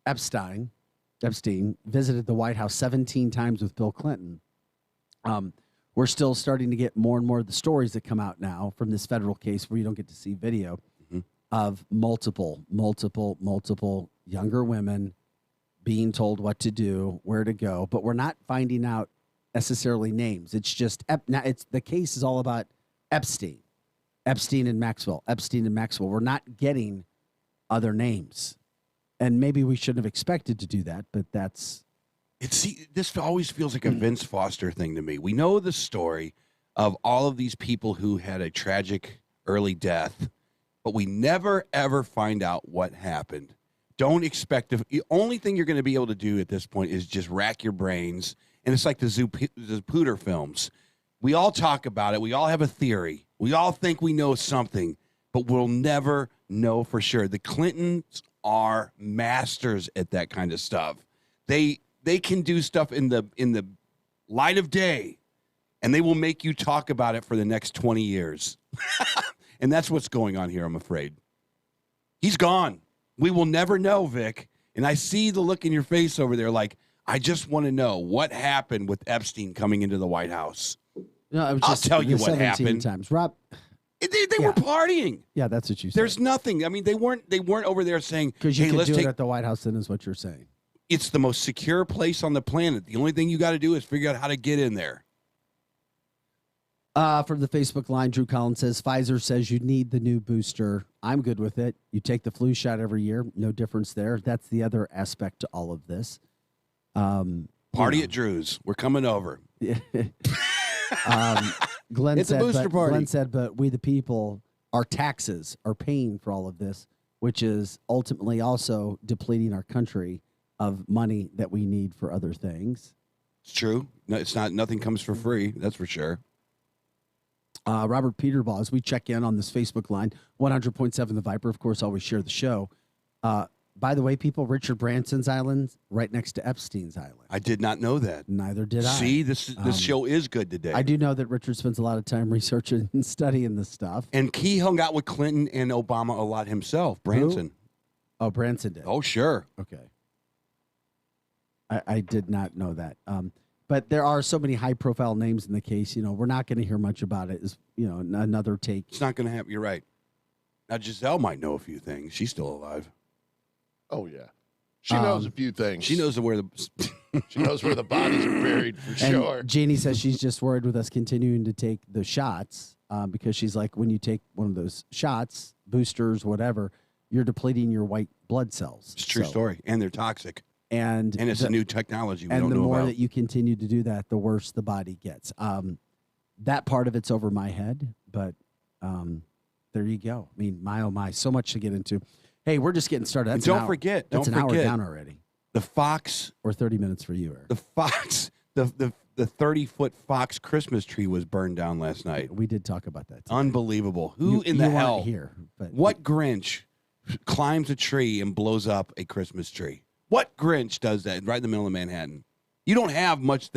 Epstein visited the White House 17 times with Bill Clinton. We're still starting to get more and more of the stories that come out now from this federal case where you don't get to see video of multiple younger women being told what to do, where to go, but we're not finding out necessarily names. It's just the case is all about Epstein and Maxwell. We're not getting other names, and maybe we shouldn't have expected to do that, but that's. This always feels like a Vince Foster thing to me. We know the story of all of these people who had a tragic early death, but we never ever find out what happened. Don't expect the only thing you're going to be able to do at this point is just rack your brains, and it's like the Zapruder films. We all talk about it. We all have a theory. We all think we know something, but we'll never know for sure. The Clintons are masters at that kind of stuff. They can do stuff in the light of day, and they will make you talk about it for the next 20 years. And that's what's going on here, I'm afraid. He's gone. We will never know, Vic. And I see the look in your face over there like, I just want to know what happened with Epstein coming into the White House. No, I was I'll just tell you the what 17 happened. Times. Rob, They were partying. Yeah, that's what you said. There's nothing. I mean, they weren't over there saying, Because you hey, can let's do take it at the White House, then is what you're saying. It's the most secure place on the planet. The only thing you got to do is figure out how to get in there. From the Facebook line, Drew Collins says, Pfizer says you need the new booster. I'm good with it. You take the flu shot every year. No difference there. That's the other aspect to all of this. Party at Drew's. We're coming over. Glenn It's said, a booster party. Glenn said, but we the people, our taxes are paying for all of this, which is ultimately also depleting our country of money that we need for other things. It's true. No, it's not. Nothing comes for free. That's for sure. Robert Peterbaugh, as we check in on this Facebook line, 100.7 The Viper, of course, always share the show. By the way, people, Richard Branson's island right next to Epstein's island. I did not know that. Neither did I. See, this show is good today. I do know that Richard spends a lot of time researching and studying this stuff. And he hung out with Clinton and Obama a lot himself. Branson. Oh, Branson did. Oh, sure. Okay. I did not know that. But there are so many high-profile names in the case. You know, we're not going to hear much about it. Is another take. It's not going to happen. You're right. Now Giselle might know a few things. She's still alive. Oh yeah, she knows a few things. She knows where she knows where the bodies are buried for And sure. Jeannie says she's just worried with us continuing to take the shots because she's like, when you take one of those shots, boosters, whatever, you're depleting your white blood cells. It's a true story, and they're toxic. And it's a new technology we and don't the know more about. that you continue to do that, the worse the body gets. That part of it's over my head, but there you go. I mean, my, oh, my, so much to get into. Hey, we're just getting started. That's And don't forget, that's an hour down already. The Fox. Or 30 minutes for you, Eric. The Fox, the 30-foot Fox Christmas tree was burned down last night. We did talk about that today. Unbelievable. Who in the you hell? weren't here, but What Grinch climbs a tree and blows up a Christmas tree? What Grinch does that right in the middle of Manhattan? You don't have much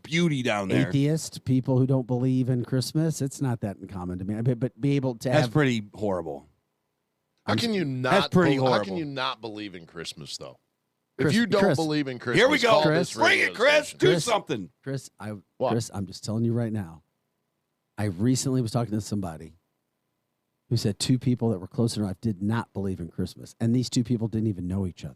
beauty down there. Atheist, people who don't believe in Christmas, it's not that uncommon to me. But be able to That's have pretty horrible. How can you not? That's pretty How can horrible. you not believe in Christmas though? Chris- if you don't Chris, believe in Christmas, Here we go. call Chris. this Bring radio it, Chris. station. Do something. Chris, What? Chris, I'm just telling you right now. I recently was talking to somebody who said two people that were close in life did not believe in Christmas, and these two people didn't even know each other.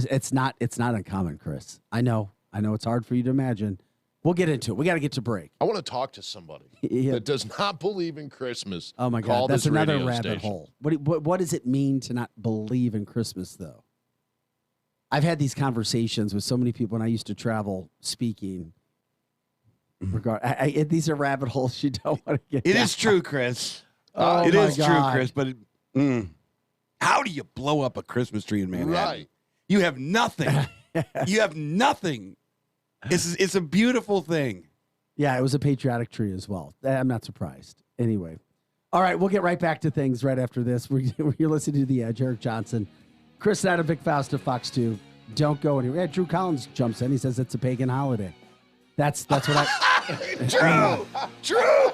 It's not uncommon, Chris. I know it's hard for you to imagine. We'll get into it. We got to get to break. I want to talk to somebody Yeah. that does not believe in Christmas. Oh my Call God, that's this another radio rabbit station. hole. What does it mean to not believe in Christmas, though? I've had these conversations with so many people when I used to travel speaking. These are rabbit holes you don't want to get. It down. is true, Chris. Oh it my is true, God. Chris. But how do you blow up a Christmas tree in Manhattan? Right. You have nothing. You have nothing. It's a beautiful thing. Yeah, it was a patriotic tree as well. I'm not surprised. Anyway, all right, we'll get right back to things right after this. You're listening to The Edge. Eric Johnson, Chris Snyder, Vic Faust of Fox 2. Don't go anywhere. Yeah, Drew Collins jumps in. He says it's a pagan holiday. That's what I.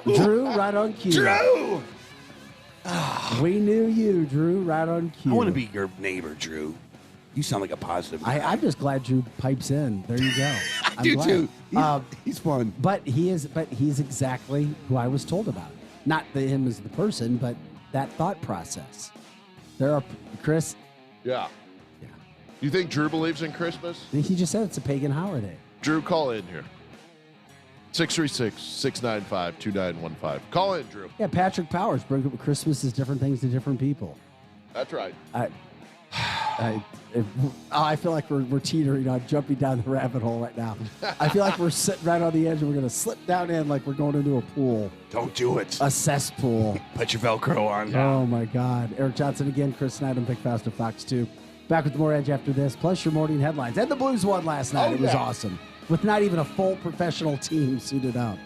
Drew, right on cue. Drew. We knew you, Drew, right on cue. I want to be your neighbor, Drew. You sound like a positive guy. I'm just glad Drew pipes in. There you go. I do glad. too. He's fun. But he's exactly who I was told about. Not him as the person, but that thought process. There are Chris. Yeah. You think Drew believes in Christmas? He just said it's a pagan holiday. Drew, call in here. 636-695-2915. Call in, Drew. Yeah, Patrick Powers bring up Christmas is different things to different people. That's right. I feel like we're teetering on jumping down the rabbit hole right now. I feel like we're sitting right on the edge and we're going to slip down in like we're going into a pool. Don't do it. A cesspool. Put your Velcro on. Oh, my God. Eric Johnson again, Chris Snyder, and Vic Faust of Fox 2. Back with more Edge after this, plus your morning headlines. And the Blues won last night. It was awesome. With not even a full professional team suited up.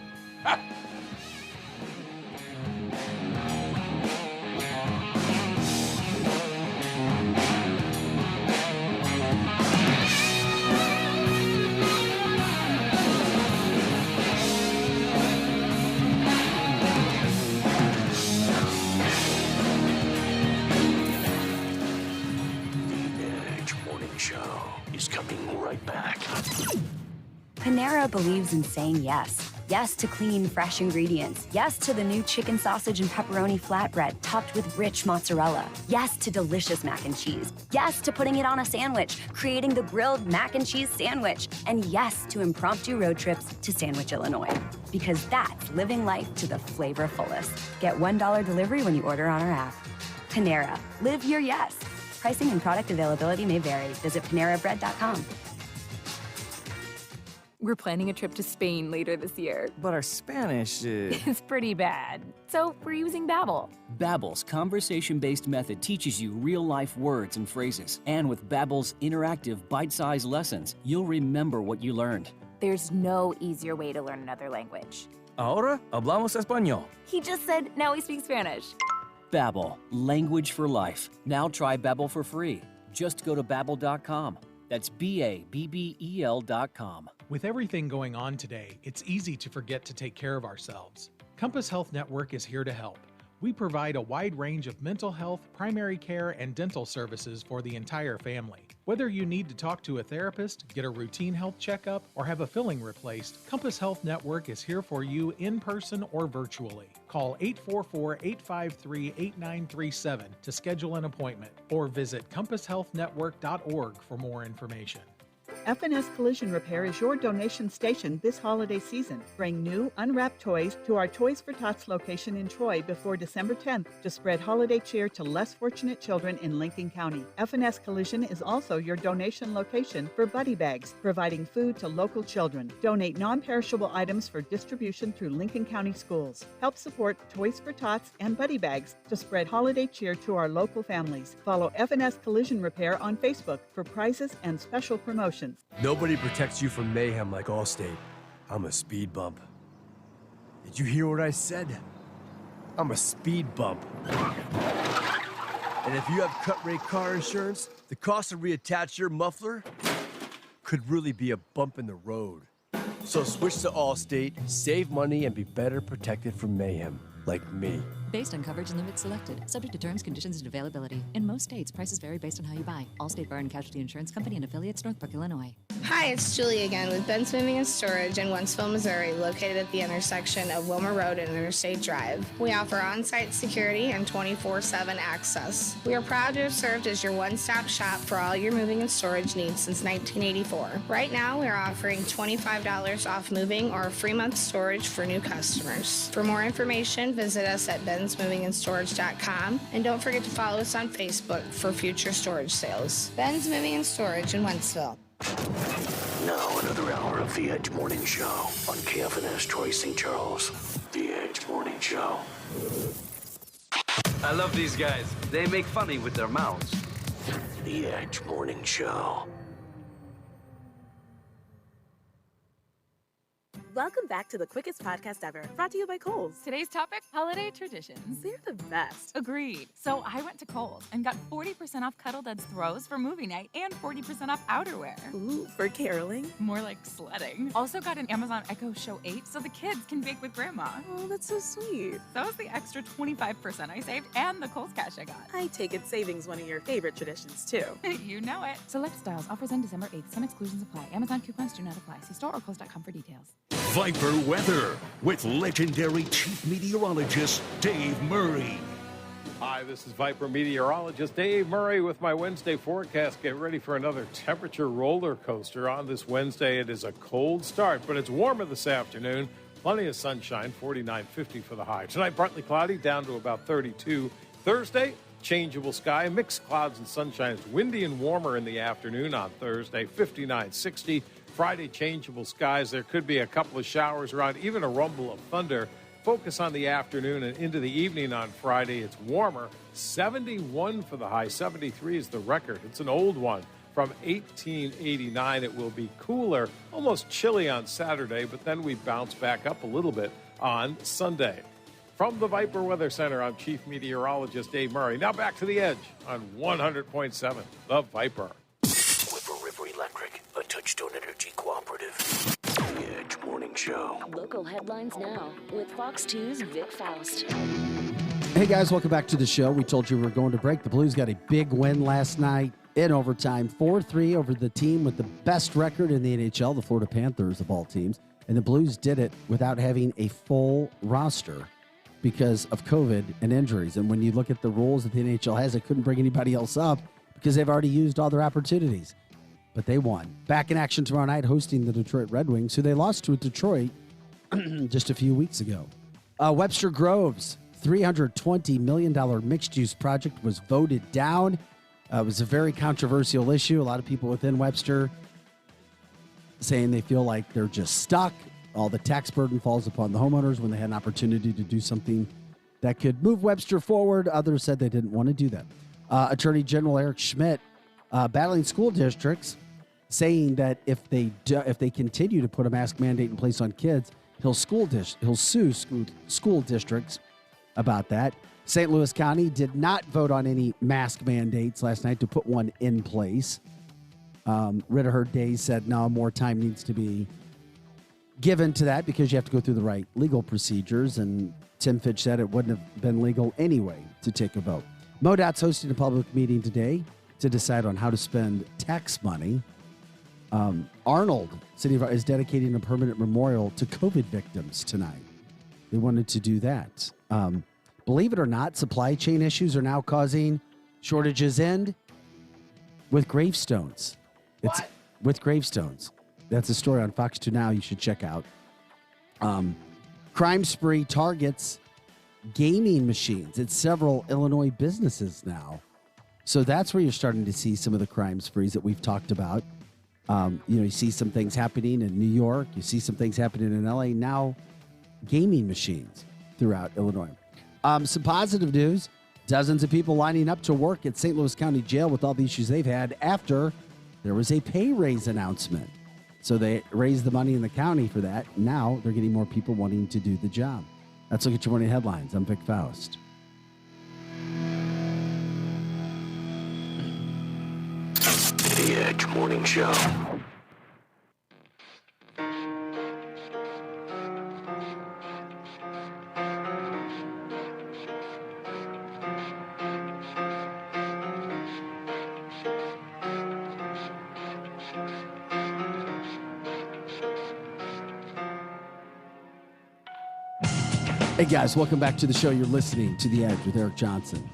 Edge Morning Show is coming right back. Panera believes in saying yes. Yes to clean, fresh ingredients. Yes to the new chicken sausage and pepperoni flatbread topped with rich mozzarella. Yes to delicious mac and cheese. Yes to putting it on a sandwich, creating the grilled mac and cheese sandwich. And yes to impromptu road trips to Sandwich, Illinois. Because that's living life to the flavor fullest. Get $1 delivery when you order on our app. Panera. Live your yes. Pricing and product availability may vary. Visit PaneraBread.com. We're planning a trip to Spain later this year. But our Spanish It's pretty bad. So we're using Babbel. Babbel's conversation-based method teaches you real-life words and phrases. And with Babbel's interactive, bite-sized lessons, you'll remember what you learned. There's no easier way to learn another language. Ahora hablamos español. He just said, now we speak Spanish. Babbel, language for life. Now try Babbel for free. Just go to Babbel.com. That's BABBEL.com. With everything going on today, it's easy to forget to take care of ourselves. Compass Health Network is here to help. We provide a wide range of mental health, primary care, and dental services for the entire family. Whether you need to talk to a therapist, get a routine health checkup, or have a filling replaced, Compass Health Network is here for you in person or virtually. Call 844-853-8937 to schedule an appointment or visit compasshealthnetwork.org for more information. FNS Collision Repair is your donation station this holiday season. Bring new, unwrapped toys to our Toys for Tots location in Troy before December 10th to spread holiday cheer to less fortunate children in Lincoln County. FNS Collision is also your donation location for Buddy Bags, providing food to local children. Donate non-perishable items for distribution through Lincoln County schools. Help support Toys for Tots and Buddy Bags to spread holiday cheer to our local families. Follow FNS Collision Repair on Facebook for prizes and special promotions. Nobody protects you from mayhem like Allstate. I'm a speed bump. Did you hear what I said? I'm a speed bump. And if you have cut-rate car insurance, the cost to reattach your muffler could really be a bump in the road. So switch to Allstate, save money, and be better protected from mayhem, like me. Based on coverage and limits selected, subject to terms, conditions, and availability. In most states, prices vary based on how you buy. Allstate Bar and Casualty Insurance Company and affiliates, Northbrook, Illinois. Hi, it's Julie again with Ben's Moving and Storage in Wentzville, Missouri, located at the intersection of Wilmer Road and Interstate Drive. We offer on-site security and 24/7 access. We are proud to have served as your one-stop shop for all your moving and storage needs since 1984. Right now, we are offering $25 off moving or a free month storage for new customers. For more information, visit us at bensmovingandstorage.com, and don't forget to follow us on Facebook for future storage sales. Ben's Moving and Storage in Wentzville. Now another hour of The Edge Morning Show on KFNS Troy St. Charles. The Edge Morning Show. I love these guys. They make funny with their mouths. The Edge Morning Show. Welcome back to the quickest podcast ever, brought to you by Kohl's. Today's topic, holiday traditions. They're the best. Agreed. So I went to Kohl's and got 40% off Cuddle Duds throws for movie night and 40% off outerwear. Ooh, for caroling? More like sledding. Also got an Amazon Echo Show 8 so the kids can bake with Grandma. Oh, that's so sweet. That was the extra 25% I saved and the Kohl's cash I got. I take it saving's one of your favorite traditions, too. You know it. Select styles. Offers end December 8th. Some exclusions apply. Amazon coupons do not apply. See store or Kohl's.com for details. Viper Weather with legendary chief meteorologist Dave Murray. Hi, this is Viper meteorologist Dave Murray with my Wednesday forecast. Get ready for another temperature roller coaster on this Wednesday. It is a cold start, but it's warmer this afternoon. Plenty of sunshine, 49, 50 for the high. Tonight, partly cloudy, down to about 32. Thursday, changeable sky, mixed clouds and sunshine. It's windy and warmer in the afternoon on Thursday, 59, 60. Friday, changeable skies. There could be a couple of showers around, even a rumble of thunder. Focus on the afternoon and into the evening on Friday. It's warmer, 71 for the high. 73 is the record. It's an old one from 1889. It will be cooler, almost chilly on Saturday, but then we bounce back up a little bit on Sunday. From the Viper Weather Center, I'm Chief Meteorologist Dave Murray. Now back to the Edge on 100.7, The Viper. River Electric, a Touchstone Energy cooperative. The Edge Morning Show. Local headlines now with Fox 2's Vic Faust. Hey guys, welcome back to the show. We told you we were going to break. The Blues got a big win last night in overtime, 4-3 over the team with the best record in the NHL, the Florida Panthers of all teams. And the Blues did it without having a full roster because of COVID and injuries. And when you look at the rules that the NHL has, it couldn't bring anybody else up because they've already used all their opportunities. But they won. Back in action tomorrow night, hosting the Detroit Red Wings, who they lost to at Detroit just a few weeks ago. Webster Groves' $320 million mixed-use project was voted down. It was a very controversial issue. A lot of people within Webster saying they feel like they're just stuck. All the tax burden falls upon the homeowners when they had an opportunity to do something that could move Webster forward. Others said they didn't want to do that. Attorney General Eric Schmidt battling school districts, saying that if they continue to put a mask mandate in place on kids, he'll sue school districts about that. St. Louis County did not vote on any mask mandates last night to put one in place. Ritter Days said no, more time needs to be given to that because you have to go through the right legal procedures. And Tim Fitch said it wouldn't have been legal anyway to take a vote. MoDOT's hosting a public meeting today to decide on how to spend tax money. Arnold City is dedicating a permanent memorial to COVID victims tonight. They wanted to do that. Believe it or not, supply chain issues are now causing shortages with gravestones. with gravestones. That's a story on Fox 2 Now you should check out. Crime spree targets gaming machines at several Illinois businesses now. So that's where you're starting to see some of the crime sprees that we've talked about. You see some things happening in New York. You see some things happening in LA. Now, gaming machines throughout Illinois. Some positive news. Dozens of people lining up to work at St. Louis County Jail with all the issues they've had after there was a pay raise announcement. So they raised the money in the county for that. Now they're getting more people wanting to do the job. Let's look at your morning headlines. I'm Vic Faust. The Edge Morning Show. Hey guys, welcome back to the show. You're listening to The Edge with Eric Johnson,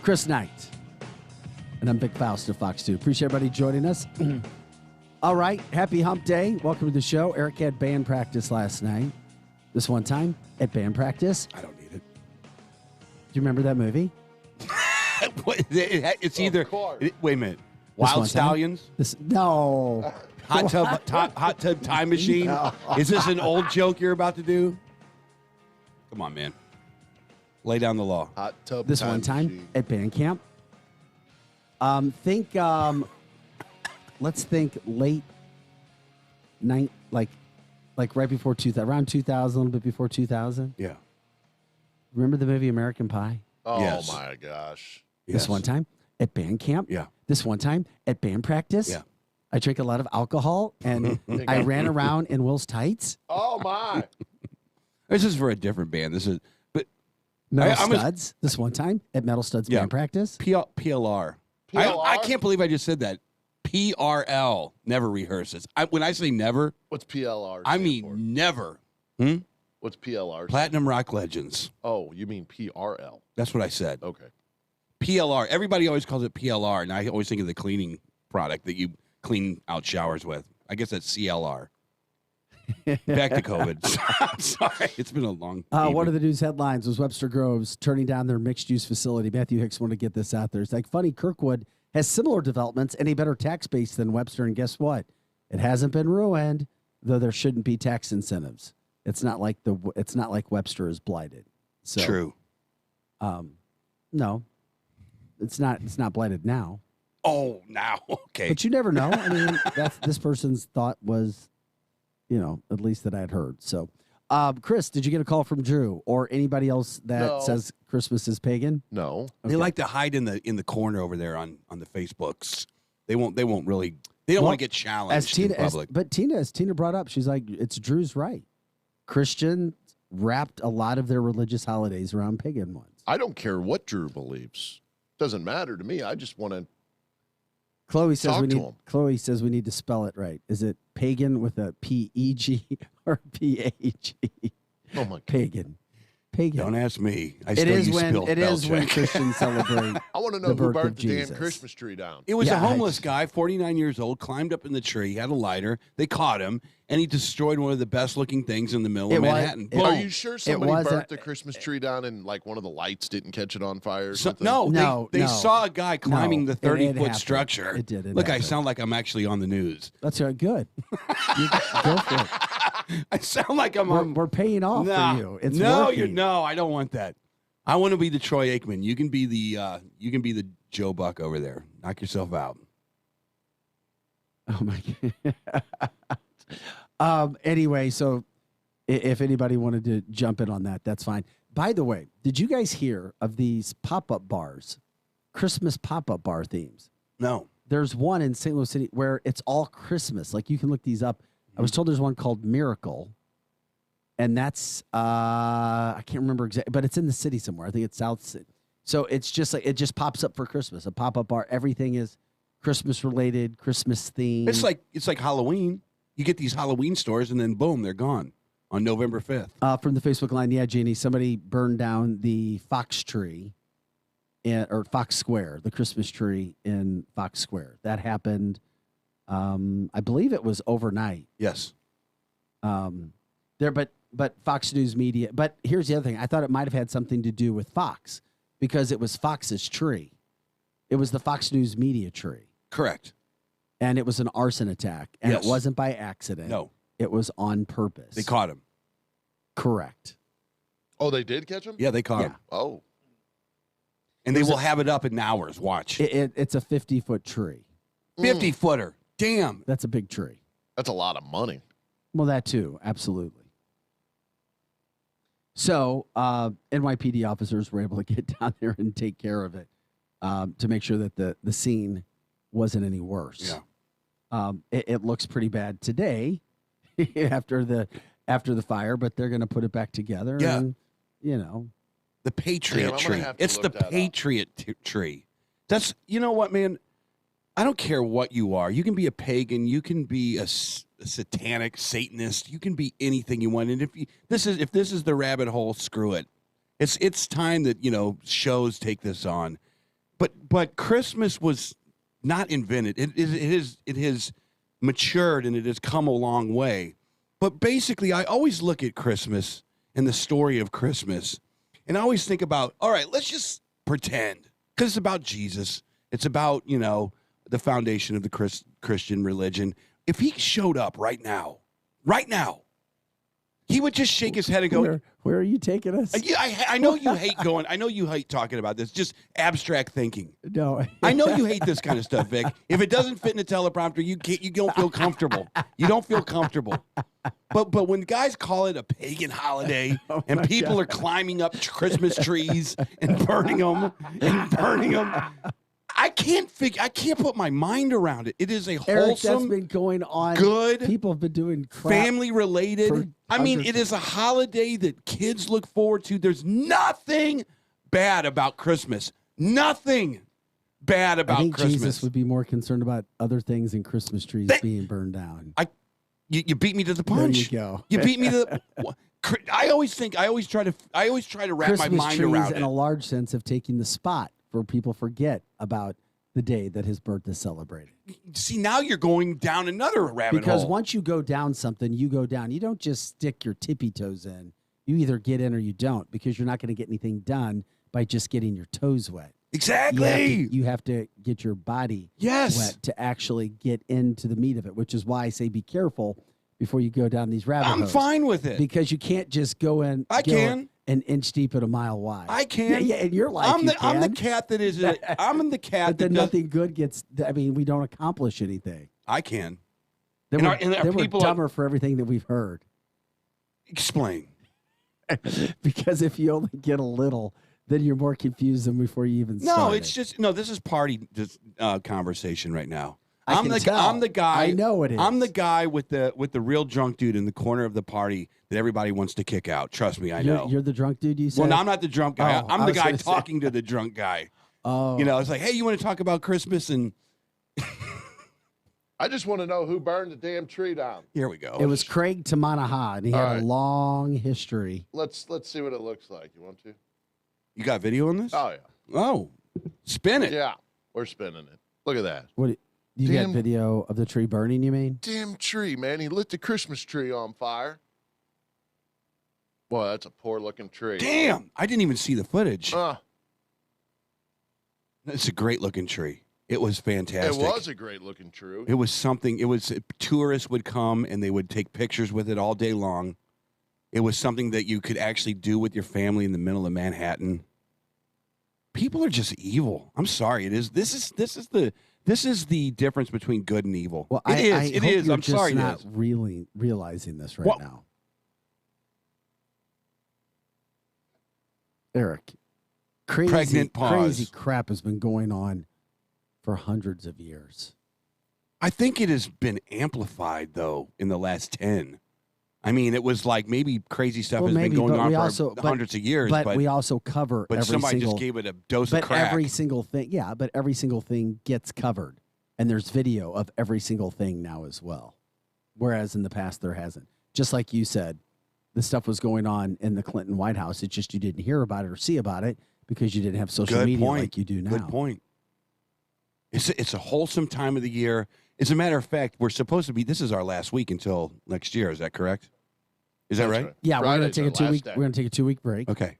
Chris Knight, and I'm Vic Faust of Fox 2. Appreciate everybody joining us. All right, happy hump day. Welcome to the show. Eric had band practice last night. This one time at band practice. I don't need it. Do you remember that movie? It's either. Wait a minute. Wild Stallions? No. Hot tub time machine? No. Is this an old joke you're about to do? Come on, man. Lay down the law. Hot tub This time one time machine. at band camp. Let's think late night, like right before 2000, around 2000, a little bit before 2000. Yeah. Remember the movie American Pie? Oh, Yes. my gosh. This one time at band camp. Yeah. This one time at band practice. Yeah. I drank a lot of alcohol and I ran around in Will's tights. Oh, my. This is for a different band. This is, but Metal I'm Studs. This one time at Metal Studs Yeah. band practice. PLR. I can't believe I just said that. PRL. Never rehearses. When I say never, What's PLR? I stand mean for? never. What's PLR? Platinum Rock Legends. Oh, you mean PRL? That's what I said. Okay. PLR. Everybody always calls it PLR, and I always think of the cleaning product that you clean out showers with. I guess that's CLR. Back to COVID. Sorry, it's been a long. One of the news headlines was Webster Groves turning down their mixed-use facility. Matthew Hicks wanted to get this out there. It's like funny. Kirkwood has similar developments and a better tax base than Webster, and guess what? It hasn't been ruined, though there shouldn't be tax incentives. It's not like Webster is blighted. So, True. No, it's not. It's not blighted now. Oh, now okay. But you never know. I mean, this person's thought was, at least that I had heard. So, Chris, did you get a call from Drew or anybody else that says Christmas is pagan? No. They like to hide in the corner over there on the Facebooks. They won't really. They don't want to get challenged in public. But as Tina brought up, she's like, it's Drew's right. Christians wrapped a lot of their religious holidays around pagan ones. I don't care what Drew believes. Doesn't matter to me. I just want to Chloe says talk we to need. him. Chloe says we need to spell it right. Is it pagan with a P-E-G or P-A-G? Oh my God. Pagan. Don't ask me. It is when Christians celebrate. I want to know the who birth burnt of the Jesus. damn Christmas tree down. It was a homeless guy, 49 years old, climbed up in the tree, had a lighter. They caught him, and he destroyed one of the best-looking things in the middle of Manhattan. Are you sure somebody burnt the Christmas tree down and like one of the lights didn't catch it on fire or something? They saw a guy climbing the 30-foot structure. It did. Look, I sound like I'm actually on the news. That's right. Good. Go for it. I sound like I'm. We're paying off for you. It's working. No, I don't want that. I want to be the Troy Aikman. You can be the Joe Buck over there. Knock yourself out. Oh my God. Anyway, so if anybody wanted to jump in on that, that's fine. By the way, did you guys hear of these pop-up bars, Christmas pop-up bar themes? No. There's one in St. Louis City where it's all Christmas. Like you can look these up. I was told there's one called Miracle. And that's, I can't remember exactly, but it's in the city somewhere. I think it's South City. So it's just like, it just pops up for Christmas, a pop-up bar. Everything is Christmas related, Christmas themed. It's like Halloween. You get these Halloween stores and then boom, they're gone on November 5th. From the Facebook line, yeah, Jeannie, somebody burned down the Fox tree or Fox Square, the Christmas tree in Fox Square. That happened I believe it was overnight. Yes. But Fox News Media. But here's the other thing. I thought it might have had something to do with Fox because it was Fox's tree. It was the Fox News Media tree. Correct. And it was an arson attack. And Yes. it wasn't by accident. No. It was on purpose. They caught him. Correct. Oh, they did catch him? Yeah, they caught him. Oh. And they will have it up in hours. Watch. It's a 50-foot tree. 50-footer. Damn. That's a big tree. That's a lot of money. Well, that too. Absolutely. So NYPD officers were able to get down there and take care of it to make sure that the scene wasn't any worse. Yeah. It looks pretty bad today after the fire, but they're going to put it back together. Yeah. And, you know. The Patriot tree. It's the Patriot tree. That's, you know what, man? I don't care what you are. You can be a pagan. You can be a satanic Satanist. You can be anything you want. And if this is the rabbit hole, screw it. It's time that, you know, shows take this on. But Christmas was not invented. It has matured and it has come a long way. But basically, I always look at Christmas and the story of Christmas, and I always think about, all right, let's just pretend, because it's about Jesus. It's about, you know, the foundation of the Christian religion. If he showed up right now, he would just shake his head and go, Where are you taking us? I know you hate going. I know you hate talking about this. Just abstract thinking. No, I know you hate this kind of stuff, Vic. If it doesn't fit in a teleprompter, you don't feel comfortable. You don't feel comfortable. But when guys call it a pagan holiday and people are climbing up Christmas trees and burning them, I can't put my mind around it. It is a wholesome, Eric, that's been going on. Good. People have been doing crap family related. I mean, it is a holiday that kids look forward to. There's nothing bad about Christmas. Nothing bad about I think Christmas. Jesus would be more concerned about other things than Christmas trees being burned down. You beat me to the punch. There you go. You beat me to the. I always try to wrap Christmas my mind trees, around in it. a large sense, have taken the spot where people forget about the day that his birth is celebrated. See, now you're going down another rabbit Because hole. once you go down something, you go down. You don't just stick your tippy toes in. You either get in or you don't, because you're not going to get anything done by just getting your toes wet. Exactly. You have to get your body wet to actually get into the meat of it, which is why I say be careful before you go down these rabbit holes. I'm fine with it. Because you can't just go in. I can. An inch deep and a mile wide. I can. Yeah, in your life, I'm the cat that is. I'm the cat. But then nothing good gets. I mean, we don't accomplish anything. I can. Then And we're, our- and our then we're people dumber for everything that we've heard. Explain. Because if you only get a little, then you're more confused than before you even No, started. it's just this is party conversation right now. I can tell. I'm the guy. I know it is. I'm the guy with the real drunk dude in the corner of the party that everybody wants to kick out. Trust me, I know. You're the drunk dude, you said? Well, no, I'm not the drunk guy. Oh, I'm I the was guy gonna say- talking to the drunk guy. Oh. You know, it's like, hey, you want to talk about Christmas? And I just want to know who burned the damn tree down. here we go. It was Craig Tamanaha, and he All had right. a long history. Let's see what it looks like. You want to? You got video on this? Oh yeah. Oh, spin it. Yeah, we're spinning it. Look at that. What you Damn. got video of the tree burning, you mean? Damn tree, man. He lit the Christmas tree on fire. Boy, that's a poor looking tree. Damn, I didn't even see the footage. Uh, It's a great looking tree. It was it fantastic. was a great looking tree. It was something. It was tourists would come and they would take pictures with it all day long. It was something that you could actually do with your family in the middle of Manhattan. People are just evil. I'm sorry. It is. This is the difference between good and evil. Well, It is. It hope is. You're I'm just sorry. It not is. really realizing this right Well- now, Eric. Pregnant pause. Crazy crap has been going on for hundreds of years. I think it has been amplified though in the last 10. I mean, it was like maybe crazy stuff has been going on for hundreds of years, but we also cover. but every somebody single, just gave it a dose but of crack. every single thing, yeah, but every single thing gets covered, and there's video of every single thing now as well. Whereas in the past there hasn't. Just like you said, the stuff was going on in the Clinton White House. It's just you didn't hear about it or see about it because you didn't have social Good media point. like you do now. Good point. It's a wholesome time of the year. As a matter of fact, we're supposed to be. This is our last week until next year. Is that correct? Is that right? Yeah, we're going to take a 2 week. day. We're going to take a 2 week break. Okay.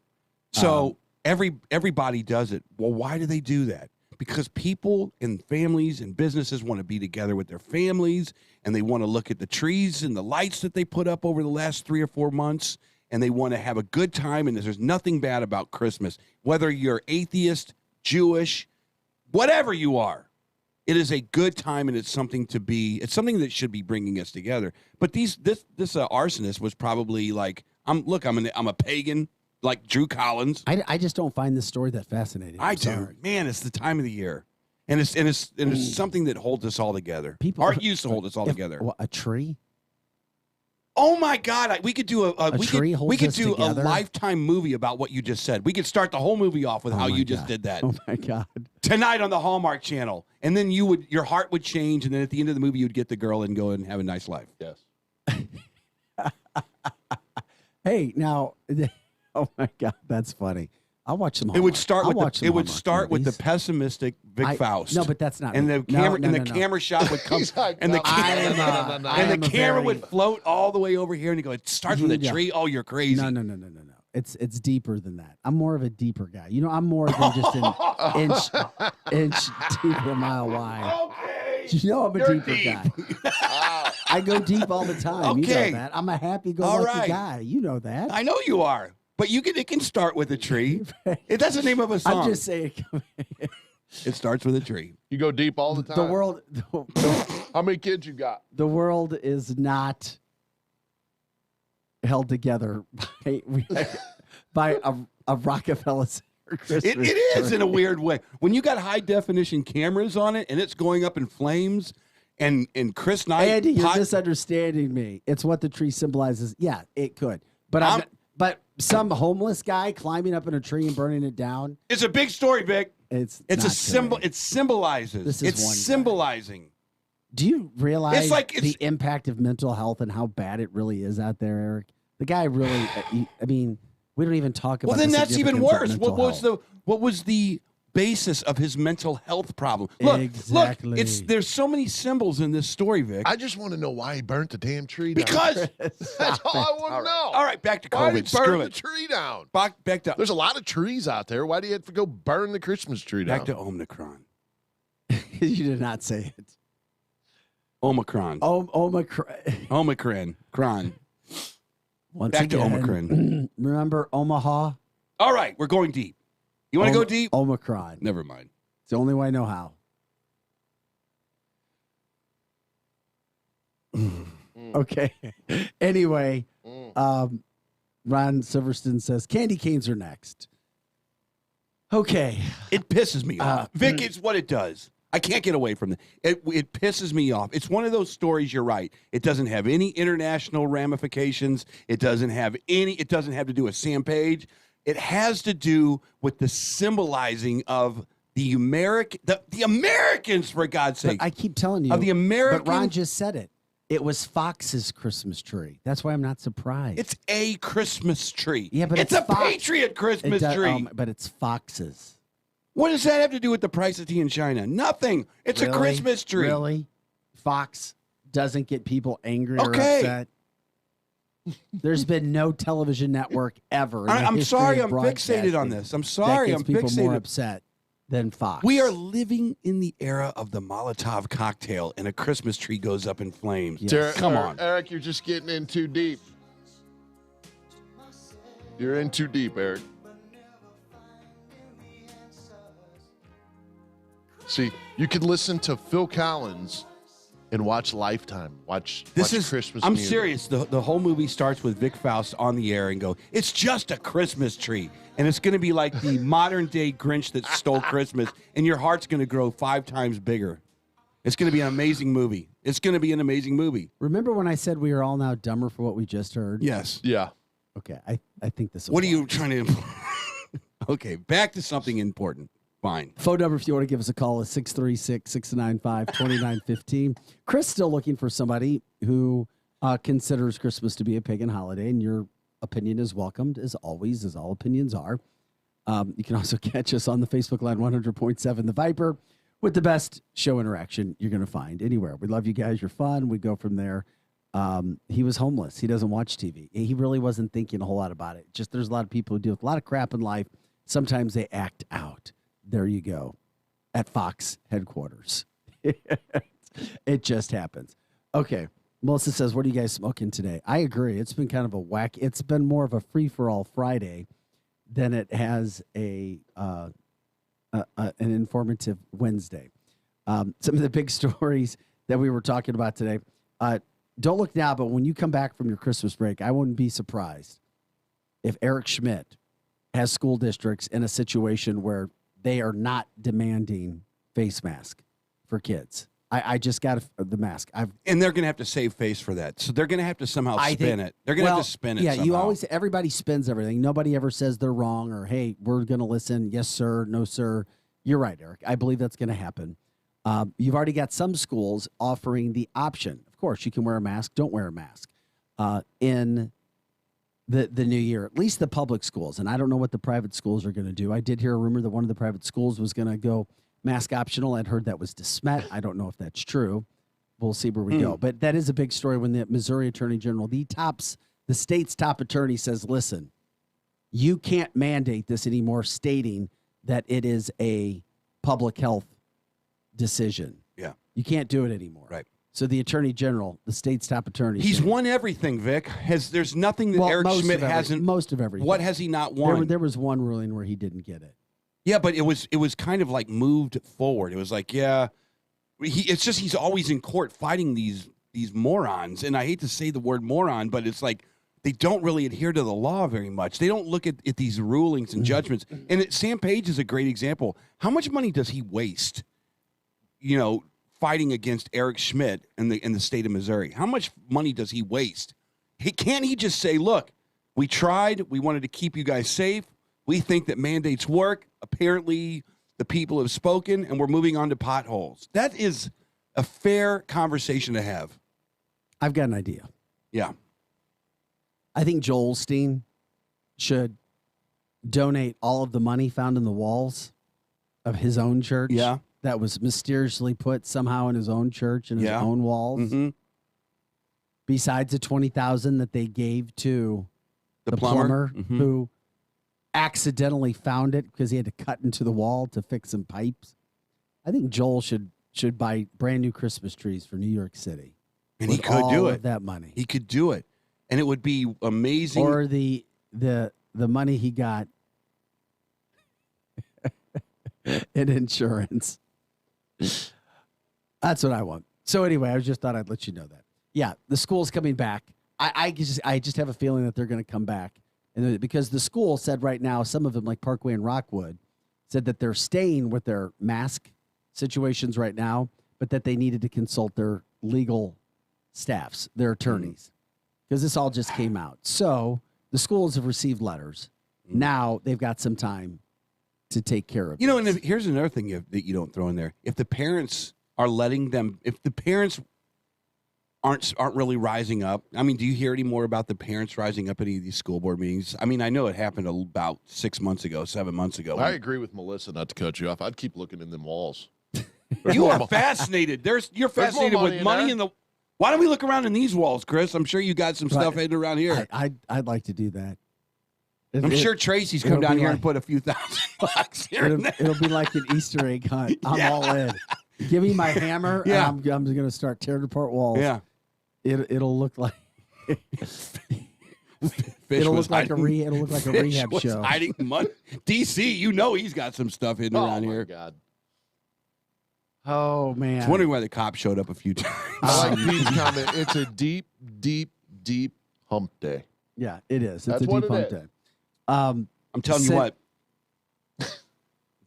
So everybody does it. Well, why do they do that? Because people and families and businesses want to be together with their families, and they want to look at the trees and the lights that they put up over the last 3 or 4 months, and they want to have a good time. And there's nothing bad about Christmas, whether you're atheist, Jewish, whatever you are. It is a good time, and it's something that should be bringing us together. But this arsonist was probably like, I'm a pagan, like Drew Collins. I just don't find this story that fascinating. I do. Man, it's the time of the year. And it's something that holds us all together. Art used to hold us all together. What, a tree? Oh my God! We could do we could do a together? Lifetime movie about what you just said. We could start the whole movie off with how you just did that. Oh my God! Tonight on the Hallmark Channel, and then your heart would change, and then at the end of the movie, you'd get the girl and go and have a nice life. Yes. Hey, now, oh my God, that's funny. I'll watch some. It would start Hallmark with the movies. pessimistic Vic Faust. No, but that's not. And me. the camera No. camera shot would come, and the camera would float all the way over here, and you go. It starts with a tree. Oh, you're crazy. No. It's deeper than that. I'm more of a deeper guy. You know, I'm more than just an inch deep, a mile wide. Okay. You know, I'm a deeper guy. I go deep all the time. Okay. You know that. I'm a happy-go-lucky guy. You know that. I know you are. But it can start with a tree. That's the name of a song. I'm just saying. It starts with a tree. You go deep all the time. The world. How many kids you got? The world is not held together by a Rockefeller Center Christmas It is tree. in a weird way. When you got high definition cameras on it and it's going up in flames, and Chris Knight. Andy, you're misunderstanding me. It's what the tree symbolizes. Yeah, it could, but but some homeless guy climbing up in a tree and burning it down. It's a big story, Vic. It's a not symbol. It symbolizes. This is It's one guy. symbolizing. Do you realize It's like the impact of mental health and how bad it really is out there, Eric? The guy really. I mean, we don't even talk about. Well, then the that's even significance of worse. mental What was the basis of his mental health problem? Look, Exactly. there's so many symbols in this story, Vic. I just want to know why he burnt the damn tree down. Because that's all I want to know. All right, back to Why did COVID. he burn Screw the it. tree down? Back to There's a lot of trees out there. Why do you have to go burn the Christmas tree down? back to Omicron. You did not say it. Omicron. Omicron. Omicron. Cron. Once Back again, to Omicron. Remember Omaha? All right, we're going deep. You want to go deep? Omicron. Never mind. It's the only way I know how. Okay. Anyway, Ron Silverstein says candy canes are next. Okay. It pisses me off. Vic, it's what it does. I can't get away from it. It pisses me off. It's one of those stories, you're right. It doesn't have any international ramifications. It doesn't have to do with Sam Page. It has to do with the symbolizing of the Americans, for God's sake. But I keep telling you. Of the American. But Ron just said it. It was Fox's Christmas tree. That's why I'm not surprised. It's a Christmas tree. Yeah, but it's a Fox. Patriot Christmas tree. But it's Fox's. What does that have to do with the price of tea in China? Nothing. It's a Christmas tree. Really? Fox doesn't get people angry or Okay. upset? There's been no television network ever. in the I'm history sorry, of I'm fixated on broadcasting this. I'm sorry, that I'm gets people more fixated. upset than Fox. We are living in the era of the Molotov cocktail, and a Christmas tree goes up in flames. Come on. Eric, you're just getting in too deep. You're in too deep, Eric. See, you could listen to Phil Collins and watch Lifetime. Watch Christmas I'm music. serious. The whole movie starts with Vic Faust on the air and go, it's just a Christmas tree. And it's going to be like the modern day Grinch that stole Christmas, and your heart's going to grow 5 times bigger. It's going to be an amazing movie. It's going to be an amazing movie. Remember when I said we are all now dumber for what we just heard? Yes. Yeah. Okay, I think this. What are you trying to? Okay, back to something important. Fine. Phone number if you want to give us a call is 636-695-2915. Chris still looking for somebody who considers Christmas to be a pagan holiday, and your opinion is welcomed, as always, as all opinions are. You can also catch us on the Facebook line 100.7 The Viper. with the best show interaction you're going to find anywhere. We love you guys. You're fun. We go from there. He was homeless. He doesn't watch TV. He really wasn't thinking a whole lot about it. Just there's a lot of people who deal with a lot of crap in life. Sometimes they act out. There you go. At Fox headquarters. It just happens. Okay. Melissa says, what are you guys smoking today? I agree. It's been kind of a whack. It's been more of a free-for-all Friday than it has an informative Wednesday. Some of the big stories that we were talking about today. Don't look now, but when you come back from your Christmas break, I wouldn't be surprised if Eric Schmidt has school districts in a situation where they are not demanding face mask for kids. I just got the mask. And they're going to have to save face for that. So they're going to have to somehow spin it. They're going to have to spin it Yeah, somehow. everybody spins everything. Nobody ever says they're wrong or, hey, we're going to listen. Yes, sir. No, sir. You're right, Eric. I believe that's going to happen. You've already got some schools offering the option. Of course, you can wear a mask. Don't wear a mask in the new year, at least the public schools. And I don't know what the private schools are going to do. I did hear a rumor that one of the private schools was going to go mask optional. I'd heard that was DeSmet. I don't know if that's true. We'll see where we go. But that is a big story when the Missouri Attorney General, the state's top attorney, says, listen, you can't mandate this anymore, stating that it is a public health decision. Yeah. You can't do it anymore. Right. So the Attorney General, the state's top attorney. He's won everything, Vic. There's nothing that Eric Schmidt hasn't. Most of everything. What has he not won? There was one ruling where he didn't get it. Yeah, but it was kind of like moved forward. It was like, it's just he's always in court fighting these morons. And I hate to say the word moron, but it's like they don't really adhere to the law very much. They don't look at these rulings and judgments. And Sam Page is a great example. How much money does he waste, fighting against Eric Schmidt in the state of Missouri? How much money does he waste? Can't he just say, look, we tried. We wanted to keep you guys safe. We think that mandates work. Apparently, the people have spoken, and we're moving on to potholes. That is a fair conversation to have. I've got an idea. Yeah. I think Joel Osteen should donate all of the money found in the walls of his own church. Yeah. That was mysteriously put somehow in his own church and his own walls. Mm-hmm. Besides the $20,000 that they gave to the plumber Mm-hmm. who accidentally found it because he had to cut into the wall to fix some pipes. I think Joel should buy brand new Christmas trees for New York City. And he could do it. Of that money. He could do it. And it would be amazing. Or the money he got in insurance. That's what I want. So anyway, I just thought I'd let you know that. Yeah, the school's coming back. I just have a feeling that they're going to come back. And because the school said right now, some of them like Parkway and Rockwood said that they're staying with their mask situations right now, but that they needed to consult their legal staffs, their attorneys, because this all just came out. So the schools have received letters. Now they've got some time to take care of it. And here's another thing that you don't throw in there. If the parents are letting them, if the parents aren't really rising up. I mean, do you hear any more about the parents rising up at any of these school board meetings? I mean, I know it happened about 7 months ago. I agree with Melissa, not to cut you off. I'd keep looking in them walls. You are fascinated. You're fascinated with money in the. Why don't we look around in these walls, Chris? I'm sure you got some stuff hidden around here. I'd like to do that. I'm sure Tracy's come down here and put a few $1,000 here. It'll be like an Easter egg hunt. I'm all in. Give me my hammer. Yeah. And I'm going to start tearing apart walls. Yeah. It'll look like it'll look like a rehab show. Hiding money. DC, he's got some stuff hidden around here. Oh my God. Oh man. I was wondering why the cops showed up a few times. I like Pete's comment. It's a deep, deep, deep hump day. Yeah, it is. It's That's a what deep it hump is. day. I'm telling you what,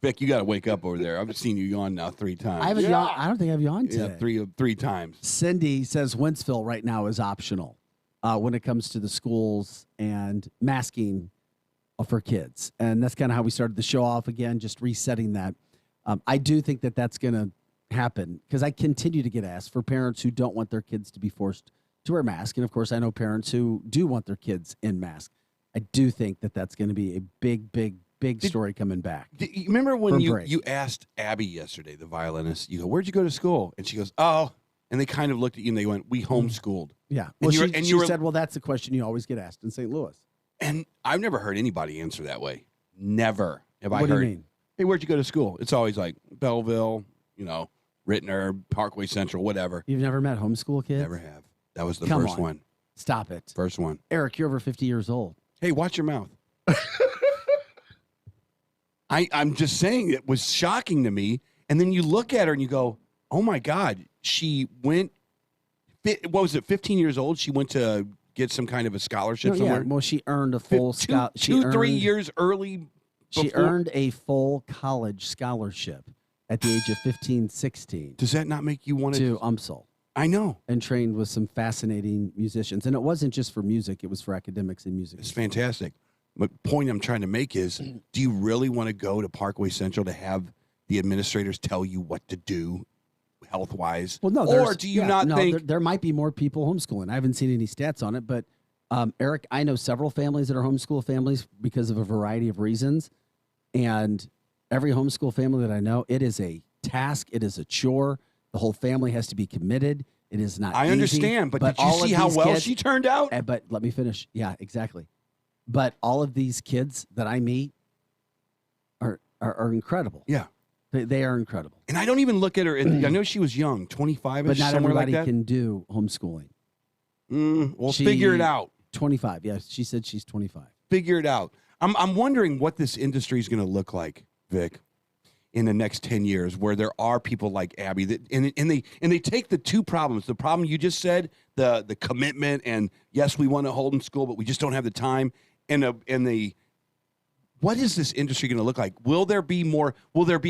Vic, you got to wake up over there. I've seen you yawn now 3 times. I haven't yawned. I don't think I've yawned today. Yeah, three times. Cindy says Wentzville right now is optional when it comes to the schools and masking for kids. And that's kind of how we started the show off again, just resetting that. I do think that that's going to happen because I continue to get asked for parents who don't want their kids to be forced to wear masks. And, of course, I know parents who do want their kids in masks. I do think that that's going to be a big, big, big story coming back. You remember when From you break. asked Abby yesterday, the violinist, you go, "Where'd you go to school?" And she goes, "Oh," and they kind of looked at you and they went, "We homeschooled." Yeah. And Well, you were, she said, well, that's the question you always get asked in St. Louis. and I've never heard anybody answer that way. Never have I What do you heard. mean? Hey, where'd you go to school? It's always like Belleville, Rittner, Parkway Central, whatever. You've never met homeschool kids? Never have. That was the Come first on. one. Stop it. First one. Eric, you're over 50 years old. Hey, watch your mouth. I'm just saying it was shocking to me. And then you look at her and you go, oh my God, she went, what was it, 15 years old? She went to get some kind of a scholarship somewhere. Yeah, well, she earned a full scholarship. 3 years early. She before- earned a full college scholarship at the age of 15, 16. Does that not make you want to UMSL? I know. And trained with some fascinating musicians. And it wasn't just for music, it was for academics and music. It's fantastic. But point I'm trying to make is, do you really want to go to Parkway Central to have the administrators tell you what to do health-wise? Well, no. Or do you not think... There might be more people homeschooling. I haven't seen any stats on it, but Eric, I know several families that are homeschool families because of a variety of reasons. And every homeschool family that I know, it is a task. It is a chore. The whole family has to be committed. It is not I easy, understand, but did you all of see how these well kids- she turned out? But let me finish. Yeah, exactly. But all of these kids that I meet are incredible. Yeah. They are incredible. And I don't even look at her. I know she was young, 25-ish, But not somewhere like everybody that. can do homeschooling. Well, figure it out. 25. Yeah, she said she's 25. Figure it out. I'm wondering what this industry is going to look like, Vic, in the next 10 years, where there are people like Abby that and they take the two problems. The problem you just said, the commitment, and yes, we want to hold in school, but we just don't have the time. And the what is this industry going to look like? Will there be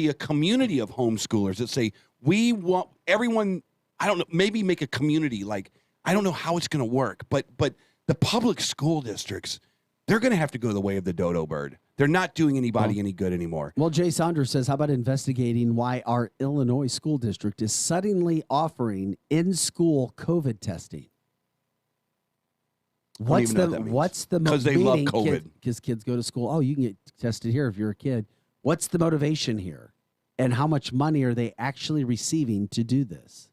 a community of homeschoolers that say, we want everyone, I don't know, maybe make a community, like, I don't know how it's going to work, but the public school districts, they're going to have to go the way of the dodo bird. They're not doing anybody any good anymore. Well, Jay Saunders says, how about investigating why our Illinois school district is suddenly offering in-school COVID testing? What's the 'Cause they love meaning? COVID. Because kids go to school. Oh, you can get tested here if you're a kid. What's the motivation here? And how much money are they actually receiving to do this?